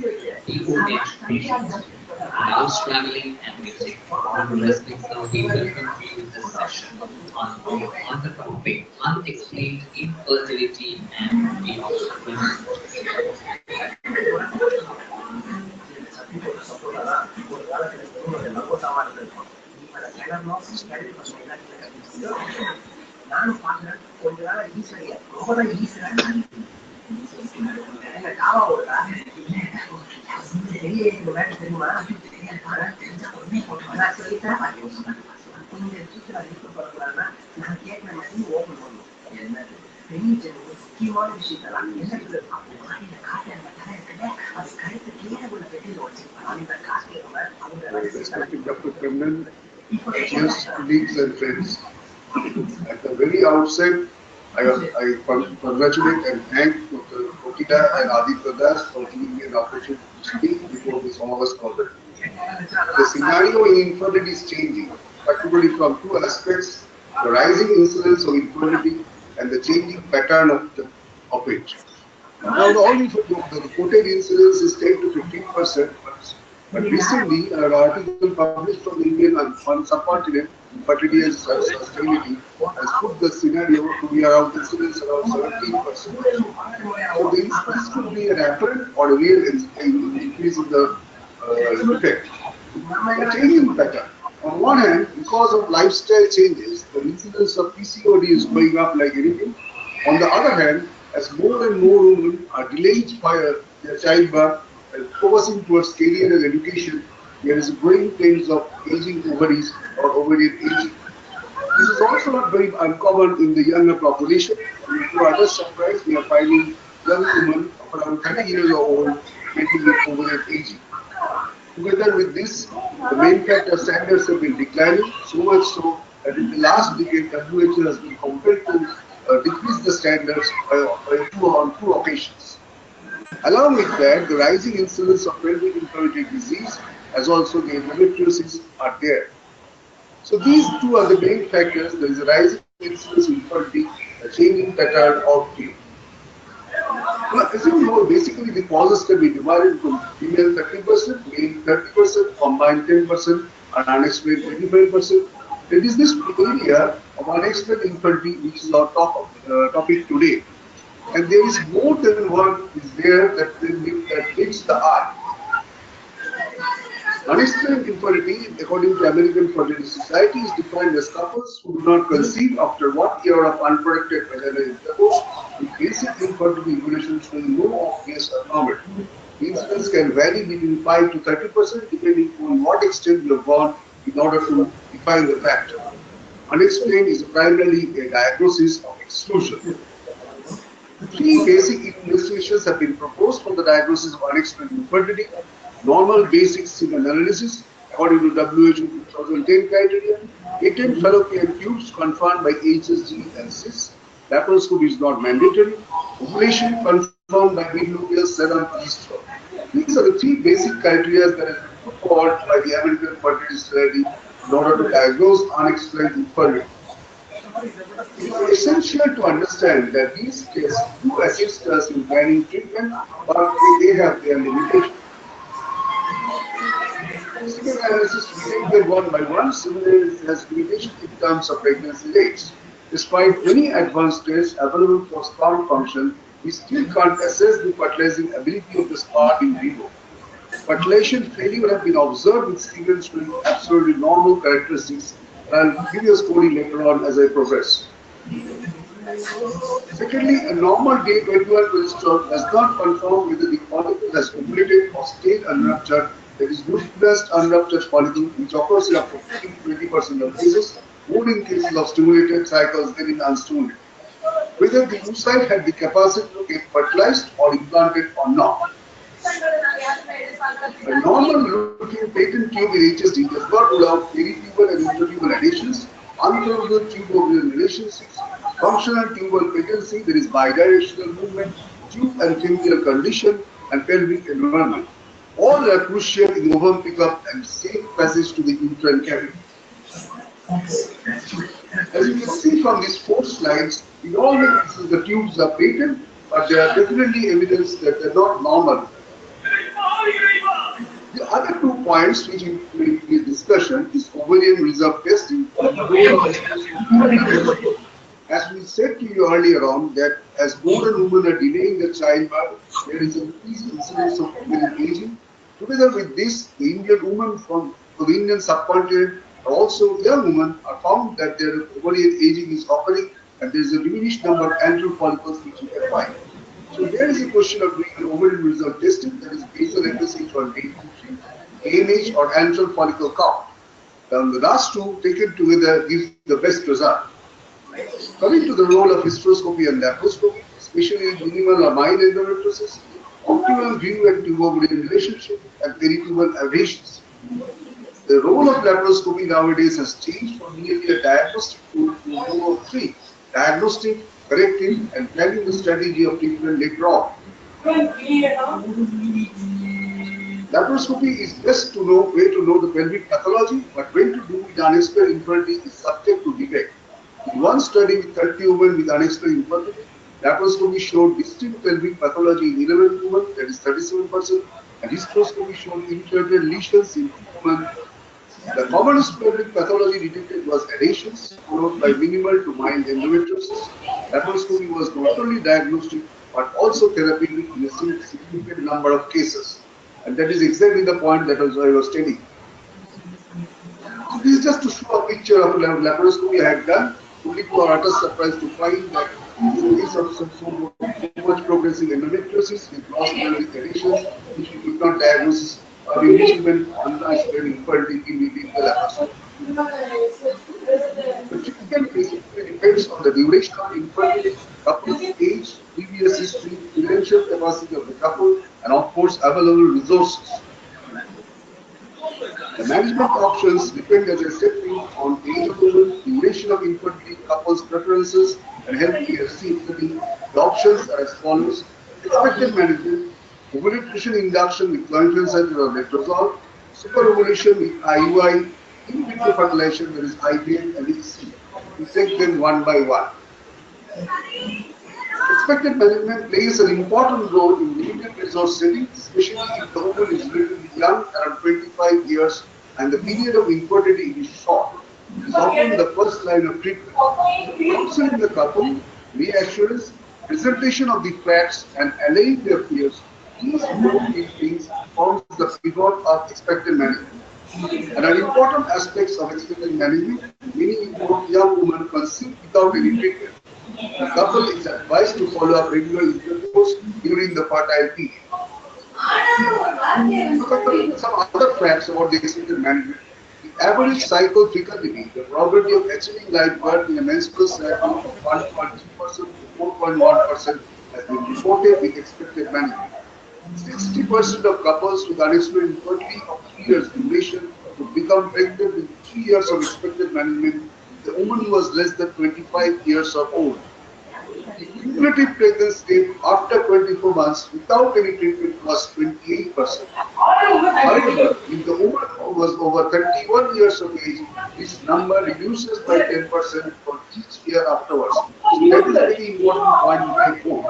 EOH patients, mouse traveling and music. For the wrestling, so we welcome you to this session on the topic unexplained infertility and the observance. ನಾನು ಪಾತ್ರ ಒಂದು ಈ ಸರಿ ಒಬ್ಬರ ಈ ಸರಿ ಯಾವ தெரியுமா நான் சொல்லித்தரேன் கொஞ்சம் சூத்திரம் இருக்க போறாங்கன்னா நான் கேட்கிற மாதிரி ஓபன் பண்ணும் என்னது பெரிய முக்கியமான விஷயத்தெல்லாம் என்ன காட்டு இருக்குல்ல அது கழுத்து கீழே உள்ள பெட்டியில வச்சிருப்பாங்க அந்த காட்டு அவங்க Yes, colleagues and friends. At the very outset, I congratulate and thank Dr. Kopila and Aditya Das for giving me an opportunity to speak before this August conference. The scenario in infertility is changing, particularly from two aspects: the rising incidence of infertility and the changing pattern of it. Now, the reported incidence is 10 to 15%. But recently, an article published from the Indian on subcontinent, fertility and sustainability, has put the scenario to be around incidence around 17%. So this could be an apparent or a real increase in the effect. The changing pattern. On one hand, because of lifestyle changes, the incidence of PCOD is going up like anything. On the other hand, as more and more women are delayed by their childbirth, focusing towards career and education, there is a growing trend of aging ovaries or ovarian aging. This is also not very uncommon in the younger population. To our other surprise, we are finding young women of around 30 years old getting with ovarian aging. Together with this, the main factor standards have been declining, so much so that in the last decade, WHO has been compelled to decrease the standards on two occasions. Along with that, the rising incidence of pelvic inflammatory disease, as also the endometriosis, are there. So these two are the main factors. There is a rising incidence of infertility, a changing pattern of care. Well, as you know, basically the causes can be divided into female 30%, male 30%, combined 10%, and unexplained 25%. It is this area of unexplained infertility which is our topic today. And there is more than one is there that meets the eye. Unexplained infertility, according to American Fertility Society, is defined as couples who do not conceive after 1 year of unprotected vaginal intercourse with basic infertility evolution showing no obvious abnormality. The incidence can vary between 5 to 30% depending on what extent you have gone in order to define the factor. Unexplained is primarily a diagnosis of exclusion. 3 basic investigations have been proposed for the diagnosis of unexplained infertility. Normal basic semen analysis, according to WHO 2010 criteria, patent fallopian tubes confirmed by HSG and CIS. Laparoscopy is not mandatory. Ovulation confirmed by mid-luteal serum progesterone. These are the 3 basic criteria that have been put forward by the American Fertility Society in order to diagnose unexplained infertility. It is essential to understand that these tests do assist us in planning treatment, but they have their limitations. Semen analysis, we take them one by one. Semen has limitations in terms of pregnancy rates. Despite many advanced tests available for sperm function, we still can't assess the fertilizing ability of the sperm in vivo. Fertilization failure have been observed with semen showing absolutely normal characteristics. I'll give you a story later on as I progress. Secondly, a normal day 21 progesterone does not confirm whether the follicle has ovulated or stayed unruptured. There is nucleus unruptured follicle, which occurs in up to 15-20% of cases, more in cases of stimulated cycles than in unstimulated. Whether the oocyte had the capacity to get fertilized or implanted or not. A normal-looking patent tube in HSD does not rule out peritubal and intratubal adhesions, unfavorable tube-ovarian relationships, functional tubal patency, there is bidirectional movement, tube and familial condition, and pelvic environment. All are crucial in ovum pickup and safe passage to the uterine cavity. As you can see from these 4 slides, in all the cases the tubes are patent, but there are definitely evidence that they are not normal. The other 2 points which in this discussion is ovarian reserve testing. As we said to you earlier on, that as more and women are delaying the childbirth, there is an increased incidence of ovarian aging. Together with this, the Indian women from the Indian subcontinent, also young women, are found that their ovarian aging is occurring and there is a diminished number of antrum follicles which you can find. So there is a question of doing an ovarian reserve testing, that is basal FSH on day 2, 3, AMH or antrum follicle count. And the last 2 taken together gives the best result. Coming to the role of hysteroscopy and laparoscopy, especially in minimal or mild endometriosis, optimal view and tube-ovarian relationship, and peritubal abrasions. The role of laparoscopy nowadays has changed from merely a diagnostic tool to a role of 3: diagnostic, corrective, and planning the strategy of treatment later on. Laparoscopy is best to know where to know the pelvic pathology, but when to do with unexplained infertility is subject to debate. In one study with 30 women with unexplained infertility, laparoscopy showed distinct pelvic pathology in 11 women, that is 37%, and hysteroscopy showed intrauterine lesions in 2 women. The commonest pelvic pathology detected was adhesions, followed by minimal to mild endometriosis. Laparoscopy was not only diagnostic, but also therapeutic in a significant number of cases. And that is exactly the point that I was telling. So this is just to show a picture of laparoscopy I had done, only to our utter surprise to find that in the case of so much progressing endometriosis with lost pelvic adhesions, which we could not diagnose, or in which even unexplained infertility in the laparoscopy. The treatment basically depends on the duration of infertility, couple's age, previous history, financial capacity of the couple, and of course available resources. The management options depend, as I said, on age of woman, duration of infertility, couples' preferences, and healthcare setting. The options are as follows: expected management, ovulation induction with clomiphene or letrozole, superovulation with IUI, in vitro fertilization, that is IVF and EC. We take them one by one. Expected management plays an important role in limited resource settings, especially if the woman is relatively young, around 25 years, and the period of infertility is short. It is often the first line of treatment. Counseling the couple, reassurance, presentation of the facts, and allaying their fears, these four key things forms the pivot of expected management. And an important aspects of expected management, many young women conceive without any treatment. The couple is advised to follow up regular intercourse during the fertile period. Some other facts about the expected management. The average cycle frequency, the probability of achieving live birth in a menstrual cycle of 1.2% to 4.1% has been reported with expected management. 60% of couples with unexplained infertility of 3 years duration would become pregnant with 3 years of expected management if the woman was less than 25 years of old. The cumulative pregnancy rate after 24 months without any treatment was 28%. However, if the woman was over 31 years of age, this number reduces by 10% for each year afterwards. So that is a very important point to take home.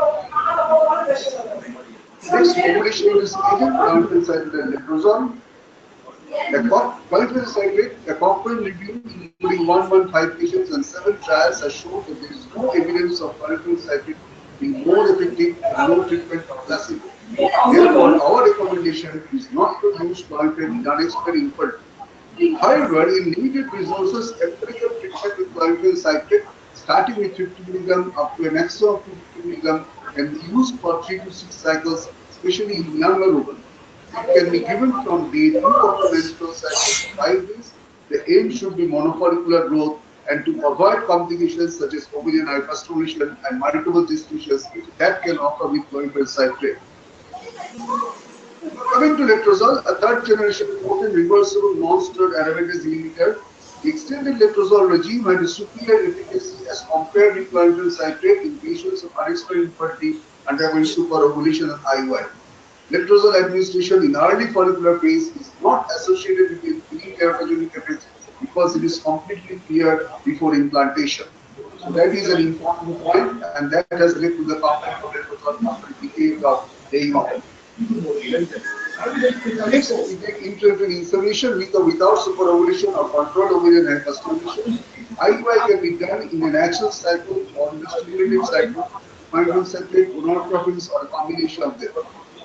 Next, population investigation, counter-cycled letrozole. A Cochrane review, including 115 patients and 7 trials, has shown that there is no evidence of counter-cycled being more effective than no treatment of placebo. Therefore, our recommendation is not to use counter in unexplained infertility. However, in limited resources, empirical treatment with counter-cycled, starting with 50 mg up to a maximum of 250 mg, can be used for 3 to 6 cycles, especially in younger women. It can be given from day 2 of the menstrual cycle for 5 days. The aim should be monofollicular growth and to avoid complications such as ovarian hyperstimulation and multiple gestations that can occur with coital cyclate. Coming to letrozole, a third generation potent reversible non-steroid aromatase inhibitor, the extended letrozole regime had a superior efficacy as compared with coital cyclate in patients of unexplained infertility undergoing superovulation and IUI. Letrozole administration in early follicular phase is not associated with any teratogenic effects because it is completely cleared before implantation. So that is an important point, and that has led to the complaint of letrozole after decades of laying off. Next, we take intrauterine insemination with or without superovulation or controlled ovarian hyperstimulation. IUI can be done in a natural cycle or in a stimulated cycle, mitochondria, gonadotropins, or a combination of them.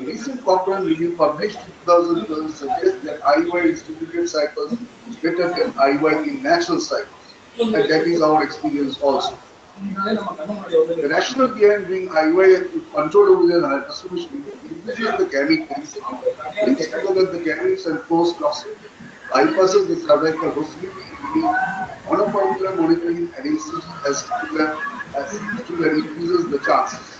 A recent Cochrane review published in 2012 suggests that IUI in stimulated cycles is better than IUI in natural cycles, and that is our experience also. The rationale behind doing IUI with controlled ovarian hyperstimulation increases the gamete density, brings together the gametes and close clusters, bypasses the cervical hostility, monofollicular monitoring and ECG as titular increases the chances.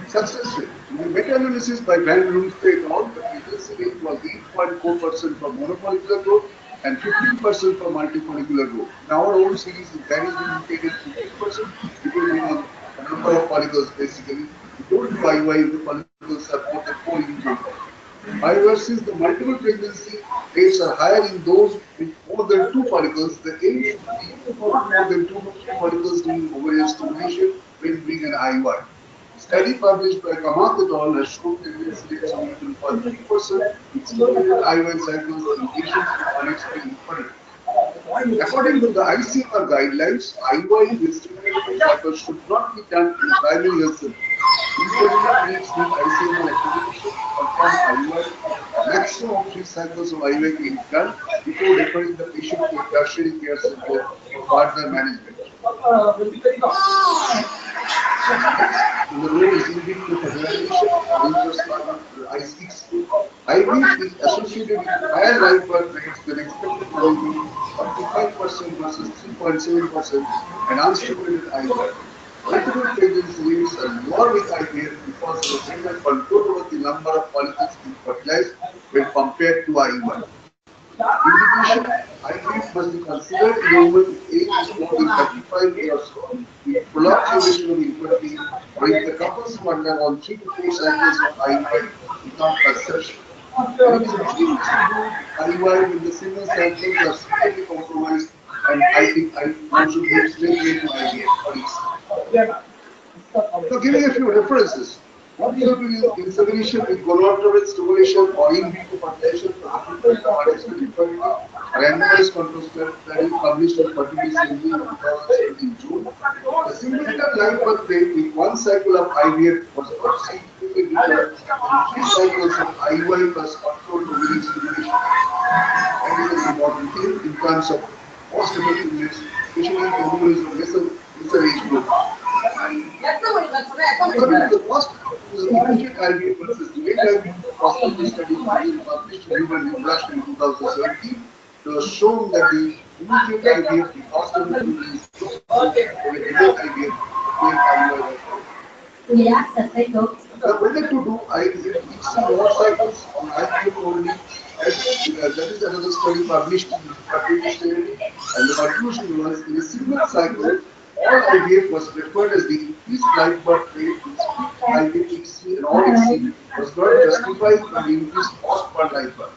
Success rate. In the meta-analysis by Granular et al., the pregnancy rate was 8.4% for monofollicular growth and 15% for multifollicular growth. In our own series, it varies between 10 and 15%, depending on the number of follicles basically. We don't do IUI if the follicles are more than 4 in number. However, since the multiple pregnancy rates are higher in those with more than 2 follicles, the aim should be not more than 2 to 3 follicles during ovarian stimulation when doing an IUI. Study published by Kamath et al. Has shown pregnancy rates of even 3% with stimulated IUI cycles in patients with unexplained infertility. According to the ICMR guidelines, IUI with stimulated cycles should not be done in primary health center. Infertility needs need ICMR accreditation to perform IUI. A maximum of 3 cycles of IUI can be done before referring the patient to a tertiary care center for further management. The role is in vitro fertilization or intraspermal I6. IVF is associated with higher live birth rates than expected management, 45% versus 3.7%, and unstimulated IVF. Multiple pregnancy rates are lower with IVF because there is greater control over the number of follicles being fertilized when compared to IUI. Indication, IVF must be considered in a woman with age is more than 35 years old, with prolonged duration of infertility, or if the couples who undergone 3 to 4 cycles of IUI without conception. And it is dangerous to do IUI when the single cycles are severely compromised, and I think one should move straight away to IVF for instance. So giving a few references. What you do is insemination with gonadotropin stimulation or in vitro fertilization for the treatment of unexpected infertility. Randomized control study published in Fertility in 2017 June. The simulated live birth rate with one cycle of IVF was not significantly different than 3 cycles of IUI plus controlled ovarian stimulation. That is an important thing in terms of cost effectiveness, especially in women of lesser age group. Coming to the cost of immediate IVF versus delayed IVF, cost studies published in Human Interest in 2017, it was shown that the immediate IVF, the cost of it is for the delayed IVF, whether to do IVF more cycles on IVF only, that is another study published in Fertility, and the conclusion was in a single cycle, all IVF was preferred as the increased live birth rate with split IVF XC and all XC was not justified by the increased cost per live birth.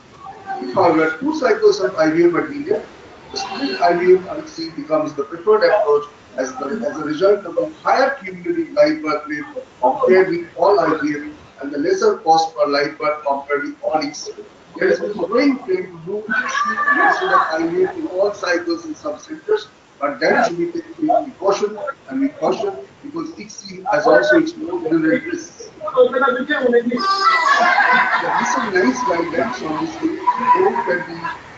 If however 2 cycles of IVF are needed, the split IVF XC becomes the preferred approach as a result of the higher cumulative live birth rate compared with all IVF and the lesser cost per live birth compared with all XC. There has been a growing trend to do XC instead of IVF in all cycles in some centers, but that should be taken with precaution and with caution because XC has also its own inherent risks. There are some nice guidelines on this thing. Note that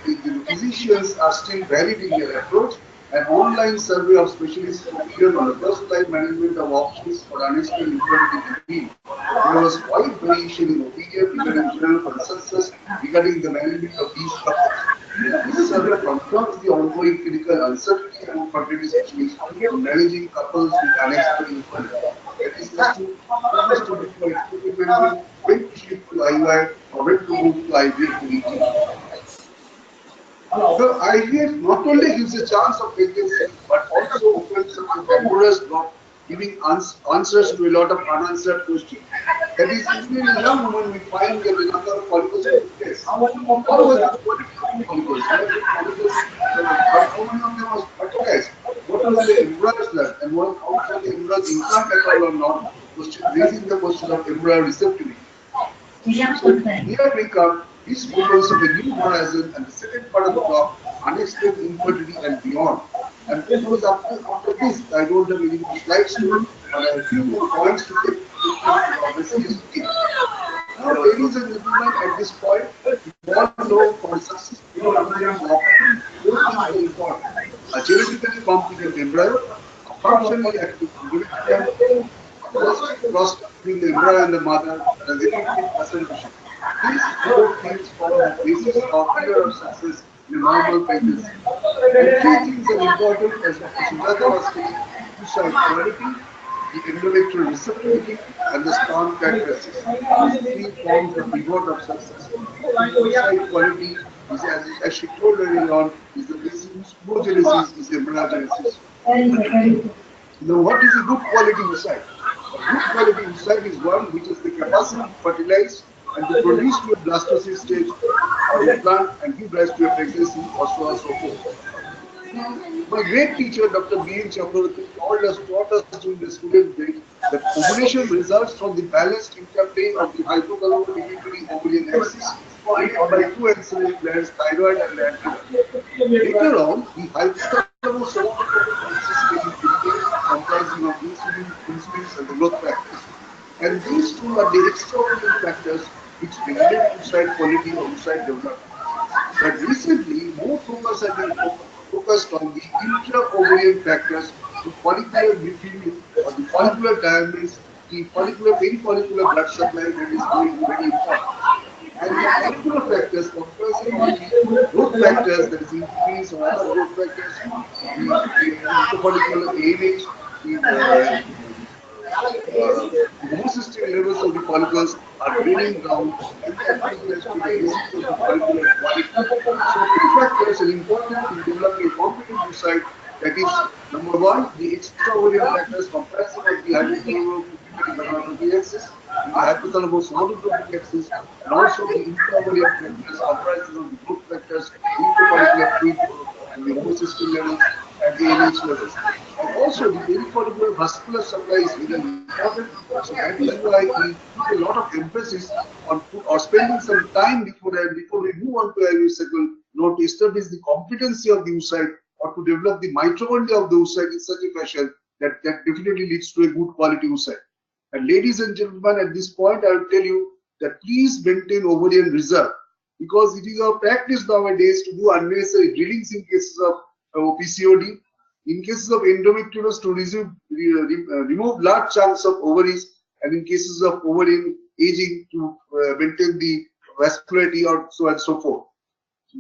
the physicians are still varied in their approach. An online survey of specialists appeared on the first line management of options for unexplained infertility. There was wide variation in opinion regarding general consensus regarding the management of these couples. This survey confirms the ongoing clinical uncertainty among fertility specialists in managing couples with unexplained infertility. That is just to focus to before expected management, when to shift to IUI or when to move to IVF to ET. So IVF not only gives a chance of pregnancy, but also opens up the Pandora's box, giving answers to a lot of unanswered questions. That is, even in a young woman, we find that the number of follicles is less. How was the quality of follicles? But how many of them was fertilized? What was the embryos left? And how can the embryos implant at all or not? Raising the question of embryo receptivity. So here we come. This opens up a new horizon, and the second part of the talk, unexplained infertility and beyond. And because after this, I don't have any more slides to, but I have a few more points to take messages to give. Now, ladies and gentlemen, at this point, we all know for successful embryo development, both things are important. A genetically competent embryo, a functionally active embryo, cross between the embryo and the mother, and the effective presentation. These four things form the basis of fear of success in a normal pregnancy. The three things are important as Sujata was saying: oocyte quality, the endometrial receptivity, and the spawn characteristics. These three form the pivot of success. Oocyte quality is, as she told earlier on, is the basis. Oogenesis is embryogenesis. Now, what is a good quality oocyte? A good quality oocyte is one which has the capacity to fertilize and to produce to a blastocyst stage of the plant and give rise to a pregnancy or so on and so forth. My great teacher, Dr. B.N. Chakravarti, taught us during the student days that ovulation results from the balanced interplay of the hypothalamo-pituitary ovarian axis by two ancillary glands, thyroid and antrum. Later on, the hypothalamo-somatotropic axis getting activated, comprising of insulin and the growth factors. And these two are the extraordinary factors which regulate oocyte quality or oocyte development. But recently, more focus has been focused on the intra-ovarian factors, the follicular nutrient or the follicular diamonds, the perifollicular blood supply that is very important. And the follicular factors comprising of the growth factors, that is increase or other growth factors, the follicular AMH, the homocysteine levels of the follicles are draining down, and that leads to the basis of the follicular quality. So, two factors are important in developing a competent oocyte. That is, number one, the extra-ovarian factors comprising of the hypothalamo-pituitary axis, the hypothalamo-somatotropic axis, and also the intra-ovarian factors comprising of the growth factors, intrafollicular fluid, and the homocysteine levels, and the AMH levels. And all also the perifollicular vascular supply is very important. So that is why we put a lot of emphasis on spending some time before we move on to embryological, to establish the competency of the oocyte or to develop the mitochondria of the oocyte in such a fashion that definitely leads to a good quality oocyte. And ladies and gentlemen, at this point, I will tell you that please maintain ovarian reserve, because it is our practice nowadays to do unnecessary drillings in cases of PCOD, in cases of endometriosis to remove large chunks of ovaries, and in cases of ovarian aging to maintain the vascularity or so on and so forth.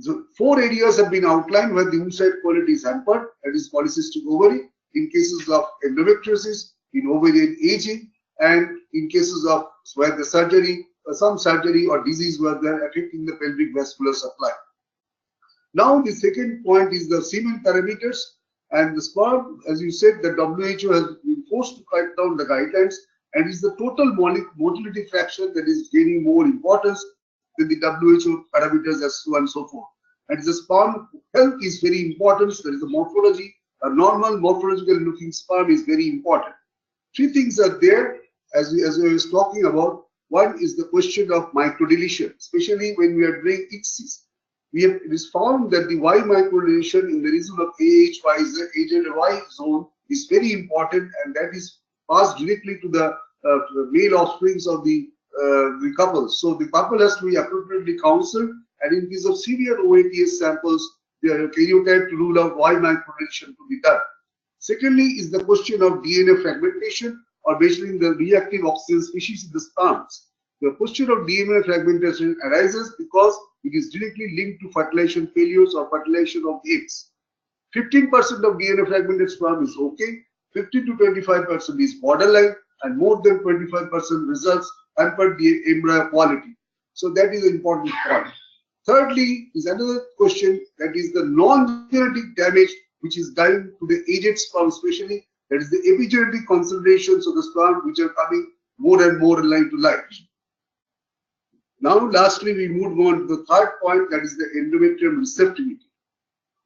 So 4 areas have been outlined where the oocyte quality is hampered, that is polycystic ovary, in cases of endometriosis, in ovarian aging, and in cases of where the surgery, some surgery or disease where they are affecting the pelvic vascular supply. Now the second point is the semen parameters and the sperm. As you said, the WHO has been forced to cut down the guidelines, and is the total motility fraction that is gaining more importance than the WHO parameters as so on and so forth. And the sperm health is very important. There is a morphology, a normal morphological looking sperm is very important. 3 things are there as we was talking about. One is the question of microdeletion, especially when we are doing ICSIs. It is found that the Y microdeletion in the region of AHY zone is very important, and that is passed directly to the male offsprings of the couple. So the couple has to be appropriately counseled, and in case of severe OATS samples, they are karyotyped to rule out Y microdeletion to be done. Secondly is the question of DNA fragmentation or measuring the reactive oxygen species in the sperms. The question of DNA fragmentation arises because it is directly linked to fertilization failures or fertilization of eggs. 15% of DNA fragmented sperm is okay, 15 to 25% is borderline, and more than 25% results hamper the embryo quality. So that is an important point. Thirdly is another question, that is the non-genetic damage which is done to the aged sperm, especially that is the epigenetic concentrations of the sperm which are coming more and more in line to light. Now lastly we move on to the third point, that is the endometrium receptivity.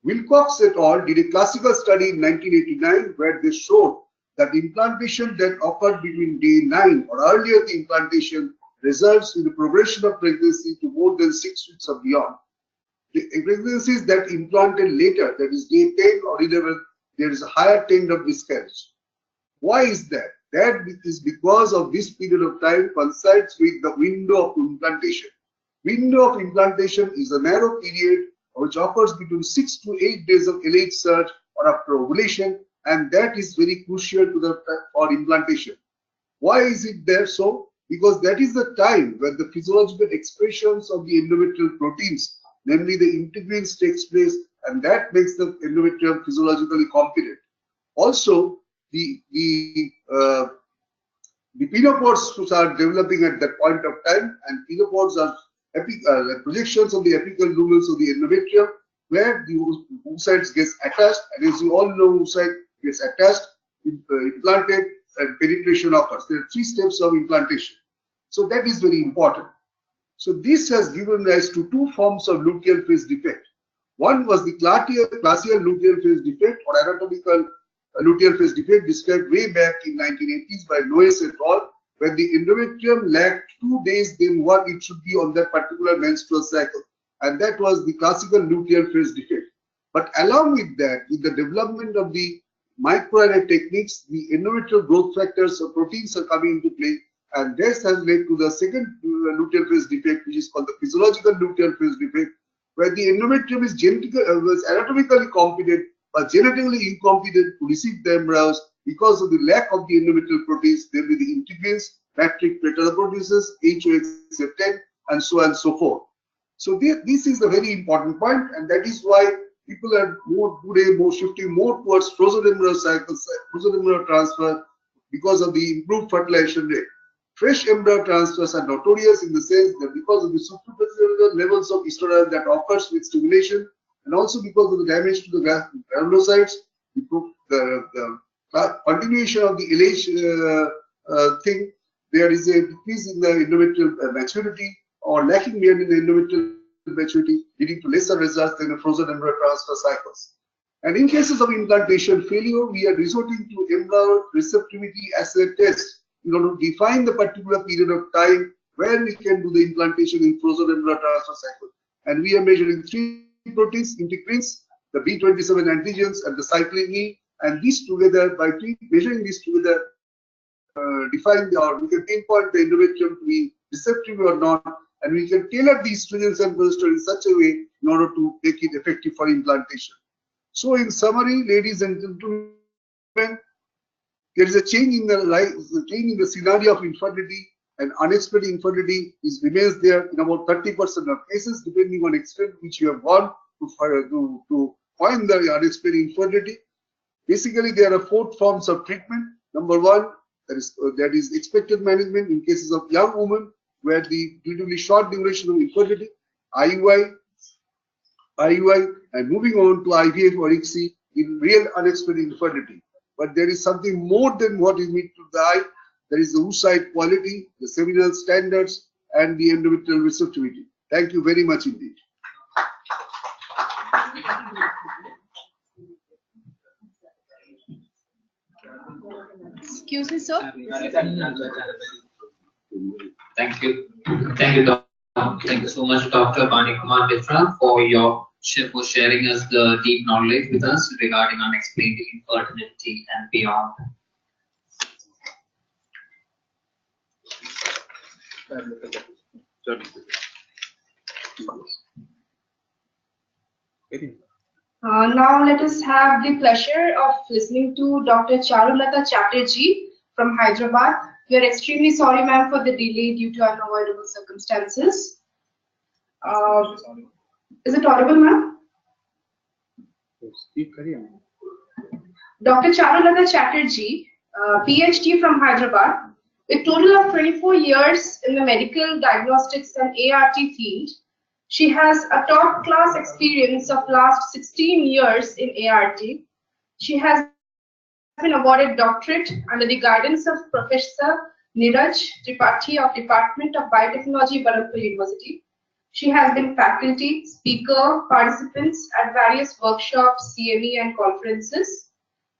Wilcox et al. Did a classical study in 1989 where they showed that the implantation that occurred between day 9 or earlier the implantation results in the progression of pregnancy to more than 6 weeks or beyond. The pregnancies that implanted later, that is day 10 or 11, there is a higher trend of miscarriage. Why is that? That is because of this period of time coincides with the window of implantation. Window of implantation is a narrow period which occurs between 6 to 8 days of LH surge or after ovulation, and that is very crucial to for implantation. Why is it there so? Because that is the time when the physiological expressions of the endometrial proteins, namely the integrins, takes place, and that makes the endometrium physiologically competent. Also, the pinopods are developing at that point of time, and pinopods are projections of the apical lumens of the endometrium, where the oocytes gets attached, and as you all know, oocyte gets attached, implanted, and penetration occurs. There are 3 steps of implantation. So that is very important. So this has given rise to 2 forms of luteal phase defect. One was the glacial luteal phase defect or anatomical luteal phase defect described way back in 1980s by Noyes et al., where the endometrium lacked 2 days than what it should be on that particular menstrual cycle, and that was the classical luteal phase defect. But along with that, with the development of the microarray techniques, the endometrial growth factors or proteins are coming into play, and this has led to the second luteal phase defect, which is called the physiological luteal phase defect, where the endometrium is anatomically competent but genetically incompetent to receive the embryos because of the lack of the endometrial proteins, namely the integrins, matrix metabolism, HOX10, and so on and so forth. So this is a very important point, and that is why people are shifting more towards frozen embryo cycles, frozen embryo transfer, because of the improved fertilization rate. Fresh embryo transfers are notorious in the sense that because of the supraphysiological levels of estrogen that occurs with stimulation, and also because of the damage to the granulocytes, the continuation of the LH thing, there is a decrease in the endometrial maturity or lacking behind in the endometrial maturity, leading to lesser results than the frozen embryo transfer cycles. And in cases of implantation failure, we are resorting to embryo receptivity assay test in order to define the particular period of time where we can do the implantation in frozen embryo transfer cycle. And we are measuring 3 proteins, integrins, the B27 antigens, and the cyclin E. And these together, by measuring these together, define or we can pinpoint the endometrium to be receptive or not, and we can tailor these stringents and register in such a way in order to make it effective for implantation. So, in summary, ladies and gentlemen, there is a change in the scenario of infertility, and unexpected infertility remains there in about 30% of cases, depending on extent which you have gone to find the unexpected infertility. Basically, there are 4 forms of treatment. Number 1, that is expected management in cases of young women where the relatively short duration of infertility, IUI, and moving on to IVF or ICSI in real unexpected infertility. But there is something more than what is meet to the eye. There is the oocyte quality, the seminal standards, and the endometrial receptivity. Thank you very much indeed. Excuse me, sir. Thank you. Thank you, Doctor. Thank you so much, Dr. Bani Kumar Mitra, for sharing us the deep knowledge with us regarding unexplained infertility and beyond. Now let us have the pleasure of listening to Dr. Charulata Chatterjee from Hyderabad. We are extremely sorry, ma'am, for the delay due to unavoidable circumstances. Is it audible, ma'am? Dr. Charulata Chatterjee, PhD from Hyderabad, with total of 24 years in the medical diagnostics and ART field. She has a top-class experience of last 16 years in ART. She has been awarded doctorate under the guidance of Professor Neeraj Tripathi of Department of Biotechnology, Barampur University. She has been faculty, speaker, participants at various workshops, CME and conferences.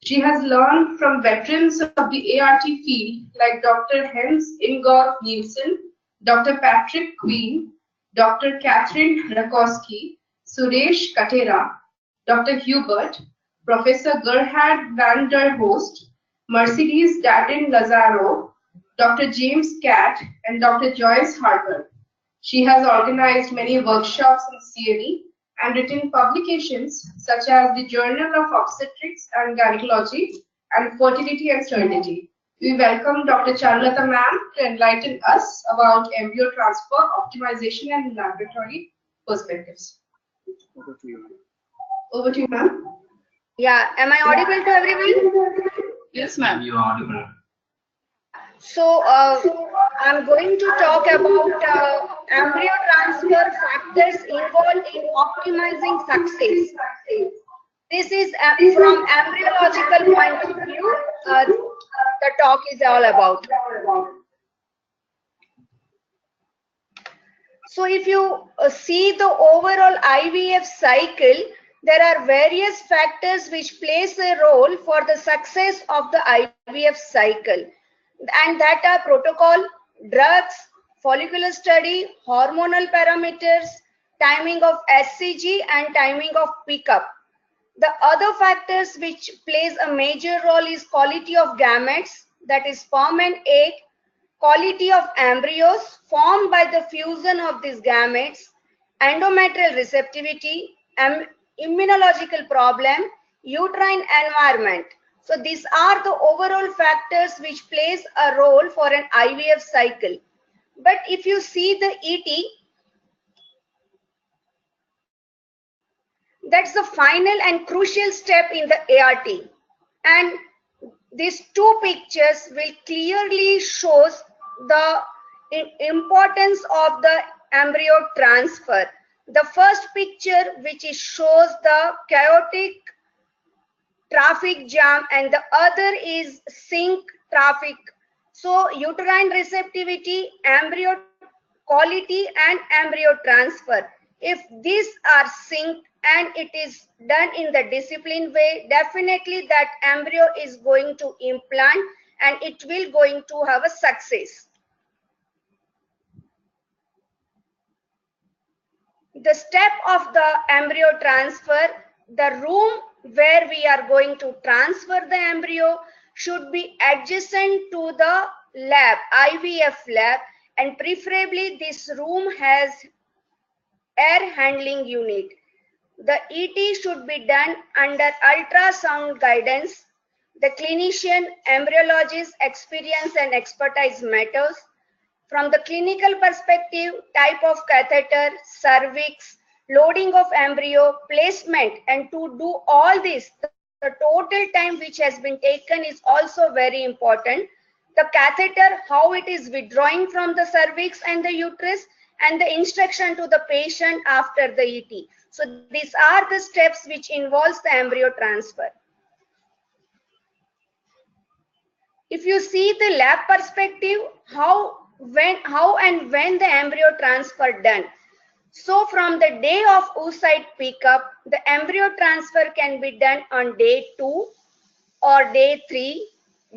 She has learned from veterans of the ART field like Dr. Hans Ingolf Nielsen, Dr. Patrick Queen, Dr. Catherine Rakowski, Suresh Katera, Dr. Hubert, Professor Gerhard van der Host, Mercedes Datin Lazaro, Dr. James Catt, and Dr. Joyce Harper. She has organized many workshops in CME and written publications such as the Journal of Obstetrics and Gynecology and Fertility and Sterility. We welcome Dr. Charulata ma'am to enlighten us about embryo transfer, optimization, and laboratory perspectives. Over to you, ma'am. Yeah, am I audible to everyone? Yes, ma'am. You are audible. So, I'm going to talk about embryo transfer factors involved in optimizing success. This is from embryological point of view. The talk is all about. So if you see the overall IVF cycle, there are various factors which plays a role for the success of the IVF cycle, and that are protocol, drugs, follicular study, hormonal parameters, timing of SCG and timing of pickup. The other factors which plays a major role is quality of gametes, that is sperm and egg, quality of embryos formed by the fusion of these gametes, endometrial receptivity, immunological problem, uterine environment. So these are the overall factors which plays a role for an IVF cycle. But if you see the ET, that's the final and crucial step in the ART. And these two pictures will clearly shows the importance of the embryo transfer. The first picture which shows the chaotic traffic jam and the other is sync traffic. So uterine receptivity, embryo quality and embryo transfer. If these are synced, and it is done in the disciplined way, definitely that embryo is going to implant and it will going to have a success. The step of the embryo transfer, the room where we are going to transfer the embryo should be adjacent to the lab, IVF lab, and preferably this room has air handling unit. The ET should be done under ultrasound guidance. The clinician, embryologist experience and expertise matters. From the clinical perspective, type of catheter, cervix, loading of embryo, placement, and to do all this, the total time which has been taken is also very important. The catheter, how it is withdrawing from the cervix and the uterus, and the instruction to the patient after the ET. So these are the steps which involves the embryo transfer. If you see the lab perspective, how and when the embryo transfer done. So from the day of oocyte pickup, the embryo transfer can be done on day 2 or day 3,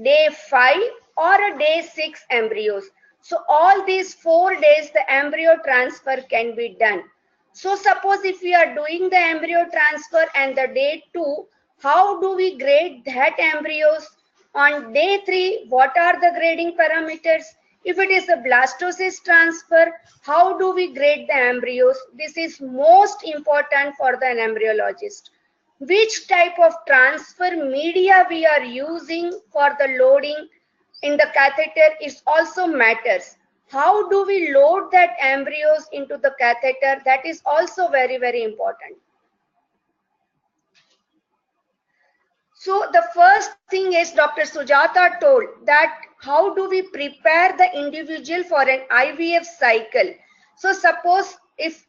day 5 or a day 6 embryos. So all these 4 days the embryo transfer can be done. So suppose if we are doing the embryo transfer and the day 2, how do we grade that embryos? On day 3, what are the grading parameters? If it is a blastocyst transfer, how do we grade the embryos? This is most important for the embryologist. Which type of transfer media we are using for the loading in the catheter is also matters. How do we load that embryos into the catheter? That is also very, very important. So the first thing is Dr. Sujata told that how do we prepare the individual for an IVF cycle. So suppose if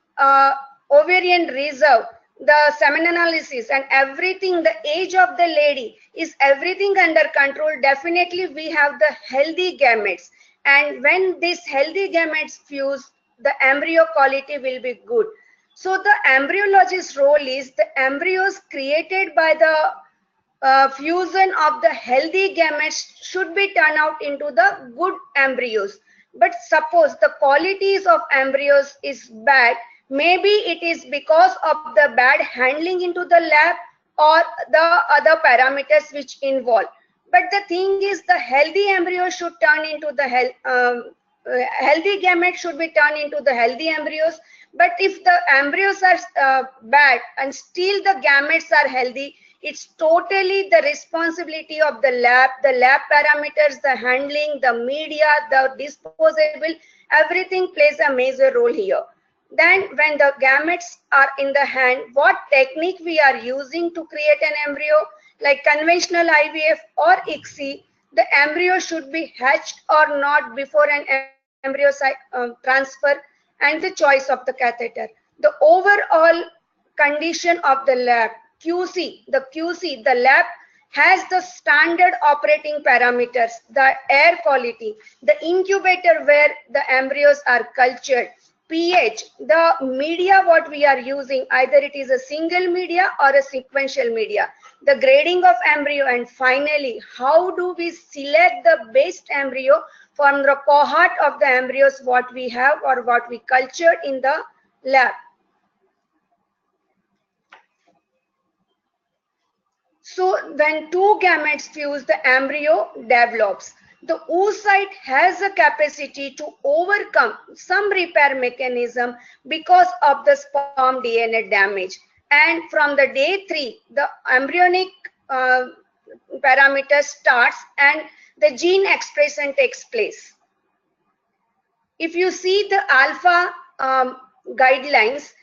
ovarian reserve, the semen analysis and everything, the age of the lady is everything under control, definitely we have the healthy gametes. And when these healthy gametes fuse, the embryo quality will be good. So the embryologist's role is the embryos created by the fusion of the healthy gametes should be turned out into the good embryos. But suppose the qualities of embryos is bad, maybe it is because of the bad handling into the lab or the other parameters which involve. But the thing is, the healthy embryo should turn into the healthy gametes should be turned into the healthy embryos. But if the embryos are bad and still the gametes are healthy, it's totally the responsibility of the lab parameters, the handling, the media, the disposable, everything plays a major role here. Then when the gametes are in the hand, what technique we are using to create an embryo, like conventional IVF or ICSI, the embryo should be hatched or not before an embryo transfer, and the choice of the catheter. The overall condition of the lab, QC, the lab has the standard operating parameters, the air quality, the incubator where the embryos are cultured, pH, the media what we are using, either it is a single media or a sequential media, the grading of embryo, and finally, how do we select the best embryo from the cohort of the embryos what we have or what we cultured in the lab. So when two gametes fuse, the embryo develops. The oocyte has a capacity to overcome some repair mechanism because of the sperm DNA damage. And from the day 3, the embryonic parameter starts and the gene expression takes place. If you see the alpha guidelines,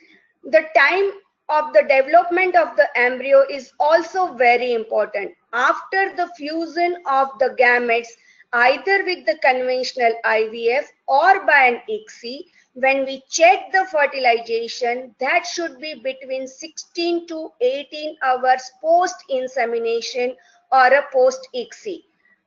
the time of the development of the embryo is also very important. After the fusion of the gametes, either with the conventional IVF or by an ICSI, when we check the fertilization, that should be between 16 to 18 hours post-insemination or a post-ICSI.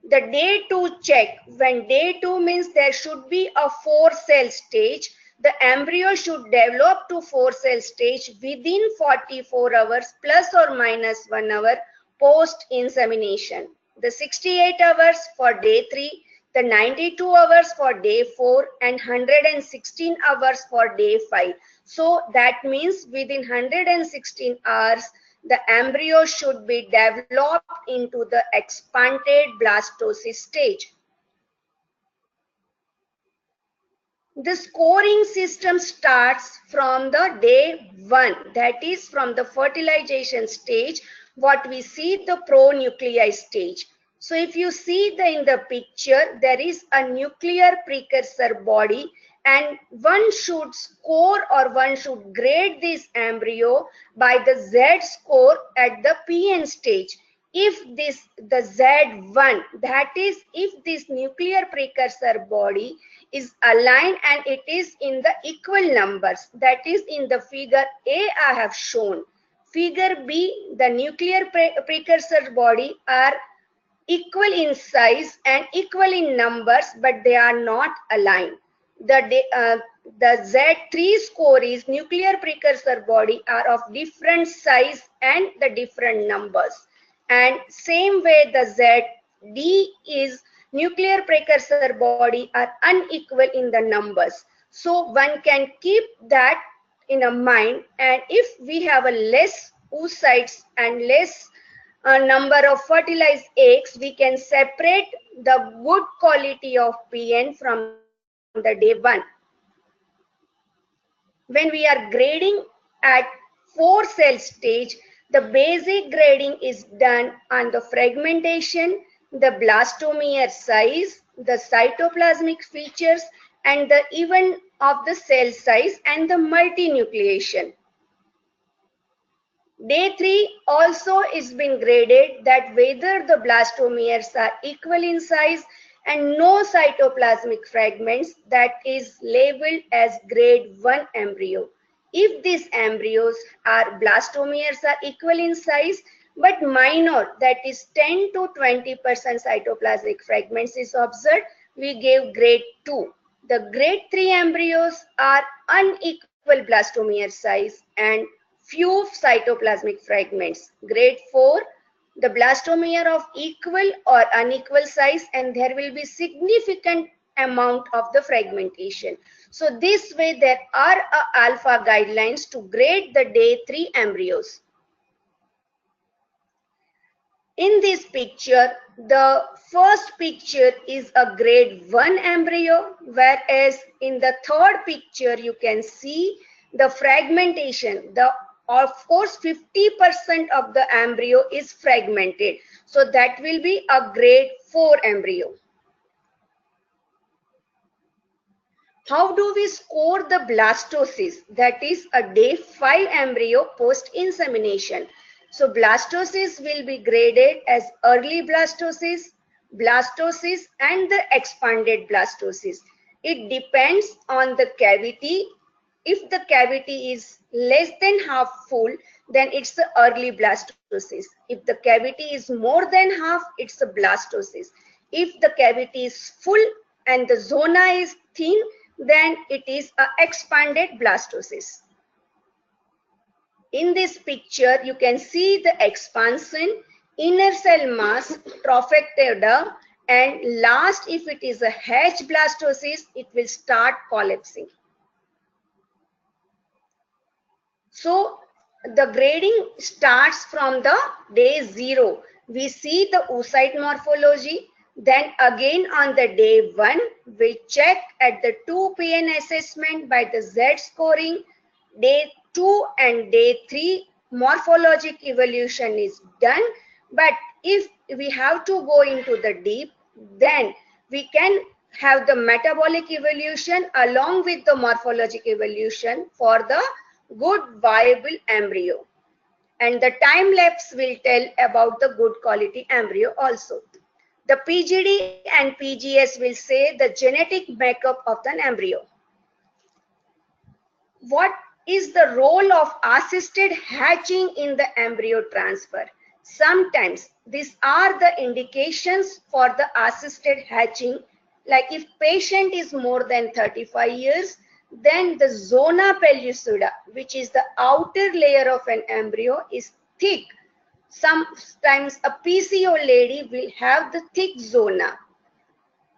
The day 2 check, when day 2 means there should be a 4-cell stage. the embryo should develop to 4-cell stage within 44 hours plus or minus 1 hour post insemination. The 68 hours for day 3, the 92 hours for day 4, and 116 hours for day 5. So that means within 116 hours, the embryo should be developed into the expanded blastocyst stage. The scoring system starts from the day 1, that is from the fertilization stage, what we see the pronuclei stage. So if you see in the picture, there is a nuclear precursor body, and one should score or one should grade this embryo by the Z score at the PN stage. If the Z1, that is if this nuclear precursor body is aligned and it is in the equal numbers, that is in the figure A I have shown. Figure B, the nuclear precursor body are equal in size and equal in numbers, but they are not aligned. The Z3 score is nuclear precursor body are of different size and the different numbers. And same way the ZD is nuclear precursor body are unequal in the numbers. So one can keep that in a mind, and if we have a less oocytes and less number of fertilized eggs, we can separate the good quality of PN from the day 1. When we are grading at 4-cell stage, the basic grading is done on the fragmentation, the blastomere size, the cytoplasmic features, and the even of the cell size and the multinucleation. Day 3 also is being graded, that whether the blastomeres are equal in size and no cytoplasmic fragments, that is labeled as grade 1 embryo. If these embryos are blastomeres are equal in size but minor, that is 10 to 20% cytoplasmic fragments is observed, we gave grade 2. The grade 3 embryos are unequal blastomere size and few cytoplasmic fragments. Grade 4, the blastomere of equal or unequal size, and there will be significant amount of the fragmentation. So this way there are alpha guidelines to grade the day 3 embryos. In this picture, the first picture is a grade 1 embryo, whereas in the third picture you can see the fragmentation. Of course 50% of the embryo is fragmented, so that will be a grade 4 embryo. How do we score the blastocyst? That is a day 5 embryo post insemination. So blastocyst will be graded as early blastocyst, blastocyst, and the expanded blastocyst. It depends on the cavity. If the cavity is less than half full, then it's the early blastocyst. If the cavity is more than half, it's a blastocyst. If the cavity is full and the zona is thin, then it is an expanded blastocyst. In this picture, you can see the expansion, inner cell mass, trophectoda, and last, if it is a H blastocyst, it will start collapsing. So the grading starts from the day 0. We see the oocyte morphology. Then again on the day 1, we check at the 2 PN assessment by the Z scoring. Day 2 and day 3 morphologic evolution is done. But if we have to go into the deep, then we can have the metabolic evolution along with the morphologic evolution for the good viable embryo. And the time lapse will tell about the good quality embryo also. The PGD and PGS will say the genetic makeup of an embryo. What is the role of assisted hatching in the embryo transfer? Sometimes these are the indications for the assisted hatching. Like if patient is more than 35 years, then the zona pellucida, which is the outer layer of an embryo, is thick. Sometimes a PCO lady will have the thick zona.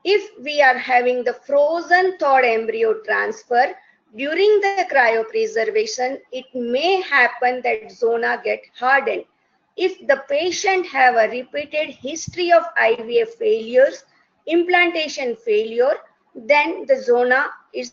If we are having the frozen thawed embryo transfer, during the cryopreservation, it may happen that zona get hardened. If the patient have a repeated history of IVF failures, implantation failure, then the zona is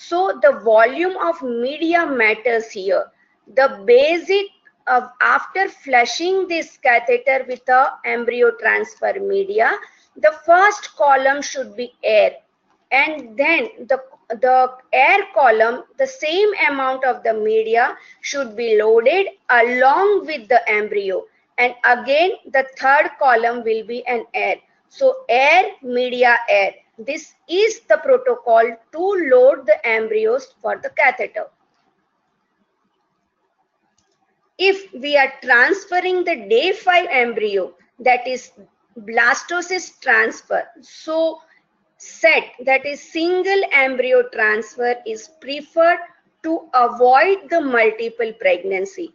so the volume of media matters here. The basic of after flushing this catheter with the embryo transfer media, the first column should be air, and then the air column, the same amount of the media should be loaded along with the embryo, and again the third column will be an air. So air, media, air. This is the protocol to load the embryos for the catheter. If we are transferring the day 5 embryo, that is blastocyst transfer, so set, that is single embryo transfer, is preferred to avoid the multiple pregnancy.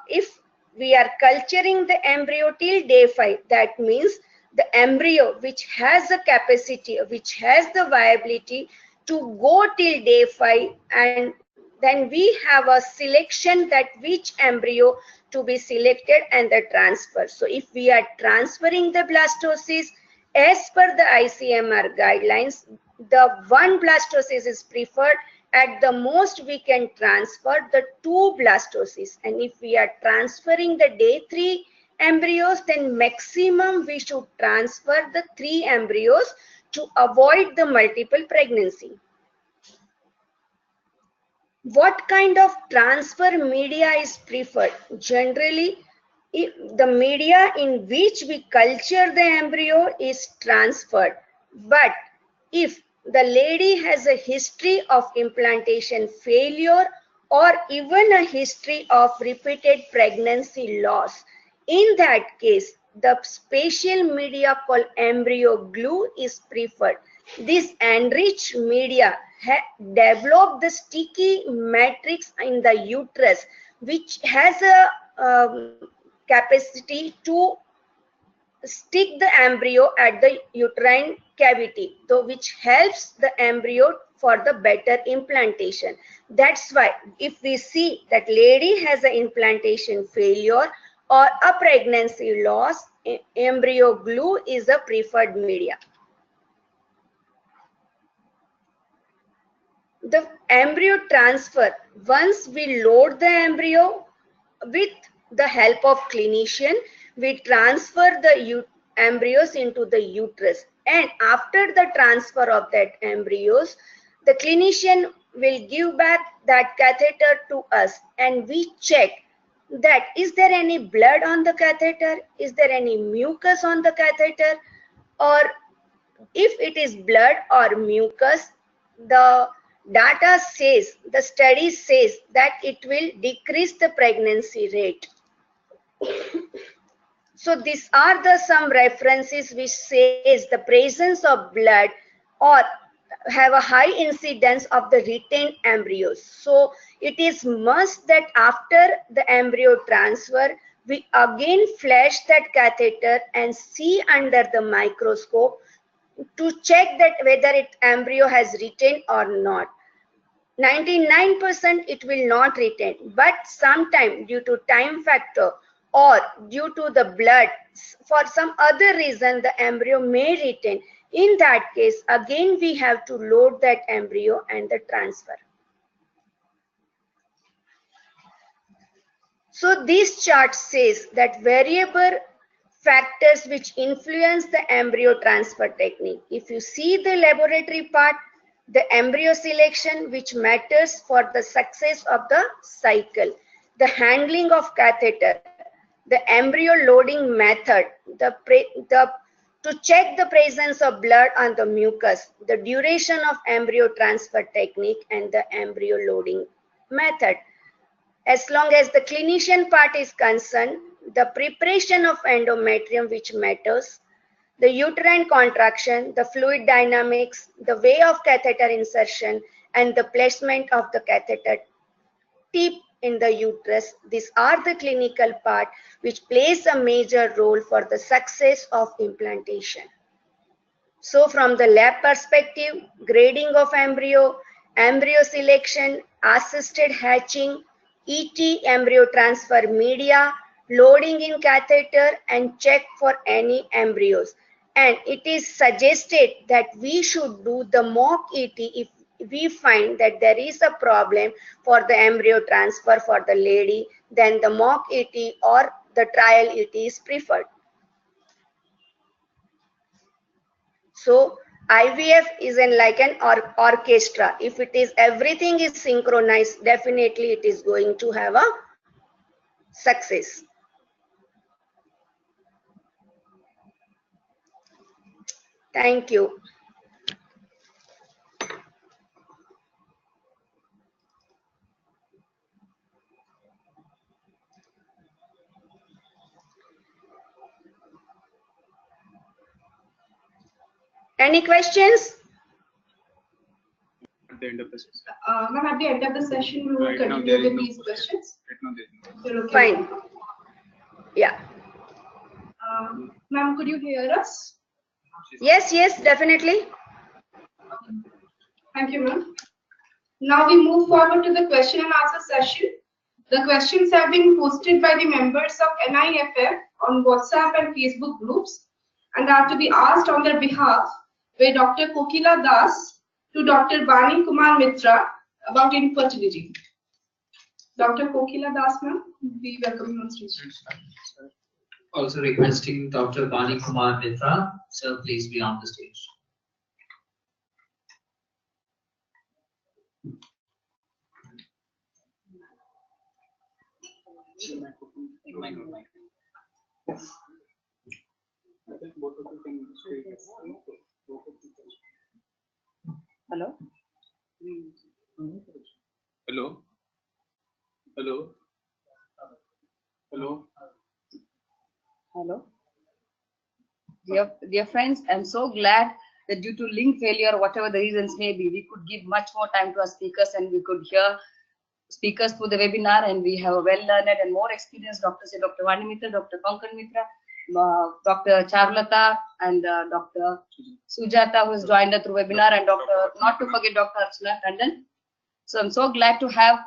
If we are culturing the embryo till day 5, that means the embryo which has the capacity, which has the viability to go till day 5, and then we have a selection that which embryo to be selected and the transfer. So if we are transferring the blastocyst as per the ICMR guidelines, the one blastocyst is preferred. At the most we can transfer the 2 blastocysts, and if we are transferring the day 3 embryos, then maximum we should transfer the 3 embryos to avoid the multiple pregnancy. What kind of transfer media is preferred? Generally, the media in which we culture the embryo is transferred. But if the lady has a history of implantation failure or even a history of repeated pregnancy loss, in that case, the special media called embryo glue is preferred. This enriched media develop the sticky matrix in the uterus, which has a capacity to stick the embryo at the uterine cavity, so which helps the embryo for the better implantation. That's why if we see that lady has an implantation failure or a pregnancy loss, embryo glue is a preferred media. The embryo transfer, once we load the embryo with the help of clinician, we transfer the embryos into the uterus, and after the transfer of that embryos, the clinician will give back that catheter to us, and we check that is there any blood on the catheter, is there any mucus on the catheter, or if it is blood or mucus, the data says, the study says that it will decrease the pregnancy rate. So these are the some references which says the presence of blood or have a high incidence of the retained embryos. So it is must that after the embryo transfer, we again flash that catheter and see under the microscope to check that whether it embryo has retained or not. 99% it will not retain, but sometime due to time factor or due to the blood, for some other reason, the embryo may retain. In that case, again we have to load that embryo and the transfer. So this chart says that variable factors which influence the embryo transfer technique. If you see the laboratory part, the embryo selection which matters for the success of the cycle, the handling of catheter, the embryo loading method, to check the presence of blood on the mucus, the duration of embryo transfer technique, and the embryo loading method. As long as the clinician part is concerned, the preparation of endometrium which matters, the uterine contraction, the fluid dynamics, the way of catheter insertion, and the placement of the catheter tip in the uterus. These are the clinical part which plays a major role for the success of implantation. So from the lab perspective, grading of embryo, embryo selection, assisted hatching, ET embryo transfer media, loading in catheter, and check for any embryos. And it is suggested that we should do the mock ET if we find that there is a problem for the embryo transfer for the lady, then the mock ET or the trial ET is preferred. So IVF is like an orchestra. If it is everything is synchronized, definitely it is going to have a success. Thank you. Any questions? At the end of the session. Ma'am, at the end of the session, we will Right now, continue there is with no these questions. Right now, there is no. You're okay? Fine. Yeah. Ma'am, could you hear us? Yes, yes, definitely. Thank you, ma'am. Now we move forward to the question and answer session. The questions have been posted by the members of NIFF on WhatsApp and Facebook groups and are to be asked on their behalf by Dr. Kokila Das to Dr. Bani Kumar Mitra about infertility. Dr. Kokila Das, ma'am, we welcome you on stage. Also requesting Dr. Bani Kumar Mitra, sir, please be on the stage. Hello? Hello? Hello? Hello? Hello. Dear friends, I'm so glad that due to link failure, whatever the reasons may be, we could give much more time to our speakers and we could hear speakers through the webinar, and we have a well-learned and more experienced doctors, Dr. Vani Mitra, Dr. Konkan Mitra, Dr. Charulata, and Dr. Sujata, who has joined us through webinar, and not to forget Dr. Archana Tandon. So I'm so glad to have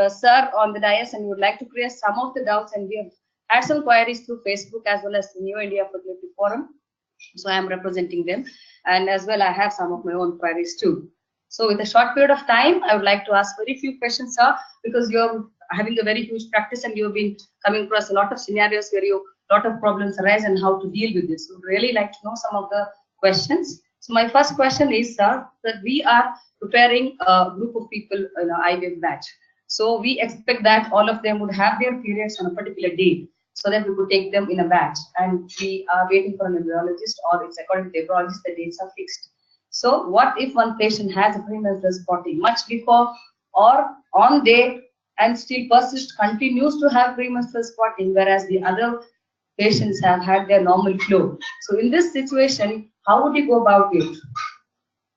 sir on the dais, and we would like to clear some of the doubts, and we have had some queries through Facebook as well as the New India Fertility Forum. So I am representing them, and as well I have some of my own queries too. So with a short period of time, I would like to ask very few questions, sir, because you're having a very huge practice and you've been coming across a lot of scenarios where you lot of problems arise and how to deal with this. So we'd really like to know some of the questions. So my first question is, sir, that we are preparing a group of people in an IVF batch. So we expect that all of them would have their periods on a particular date so that we could take them in a batch. And we are waiting for an embryologist, or it's according to the embryologist, the dates are fixed. So what if one patient has a premenstrual spotting much before or on day and still continues to have premenstrual spotting, whereas the other patients have had their normal flow? So in this situation, how would you go about it?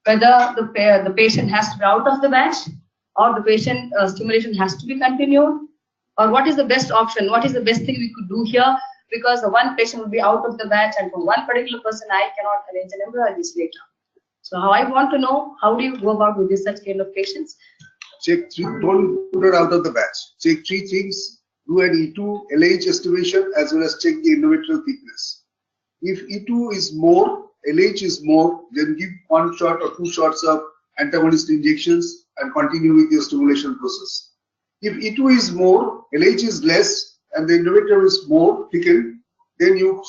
Whether the patient has to be out of the batch, or the patient stimulation has to be continued, or what is the best option? What is the best thing we could do here? Because the one patient will be out of the batch, and for one particular person, I cannot arrange an embryologist later. So how I want to know, how do you go about with this such kind of patients? Check three, don't put it out of the batch. Check three things. Do an E2 LH estimation as well as check the endometrial thickness. If E2 is more, LH is more, then give 1 shot or 2 shots of antagonist injections and continue with your stimulation process. If E2 is more, LH is less, and the endometrium is more thickened, then you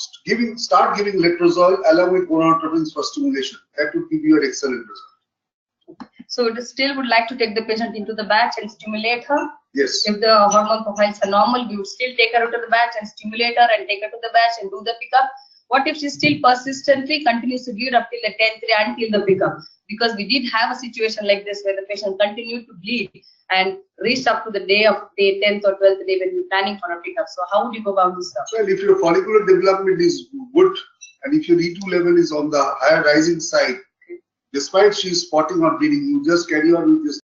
start giving letrozole along with gonadotropins for stimulation. That would give you an excellent result. So it still would like to take the patient into the batch and stimulate her? Yes. If the hormone profiles are normal, we would still take her out of the batch and stimulate her and take her to the batch and do the pickup. What if she still persistently continues to bleed up till the 10th day until the pickup? Because we did have a situation like this where the patient continued to bleed and reached up to the day of day 10th or 12th day when we're planning for a pickup. So how would you go about this stuff? Well, if your follicular development is good and if your E2 level is on the higher rising side, despite she's spotting or bleeding, you just carry on with this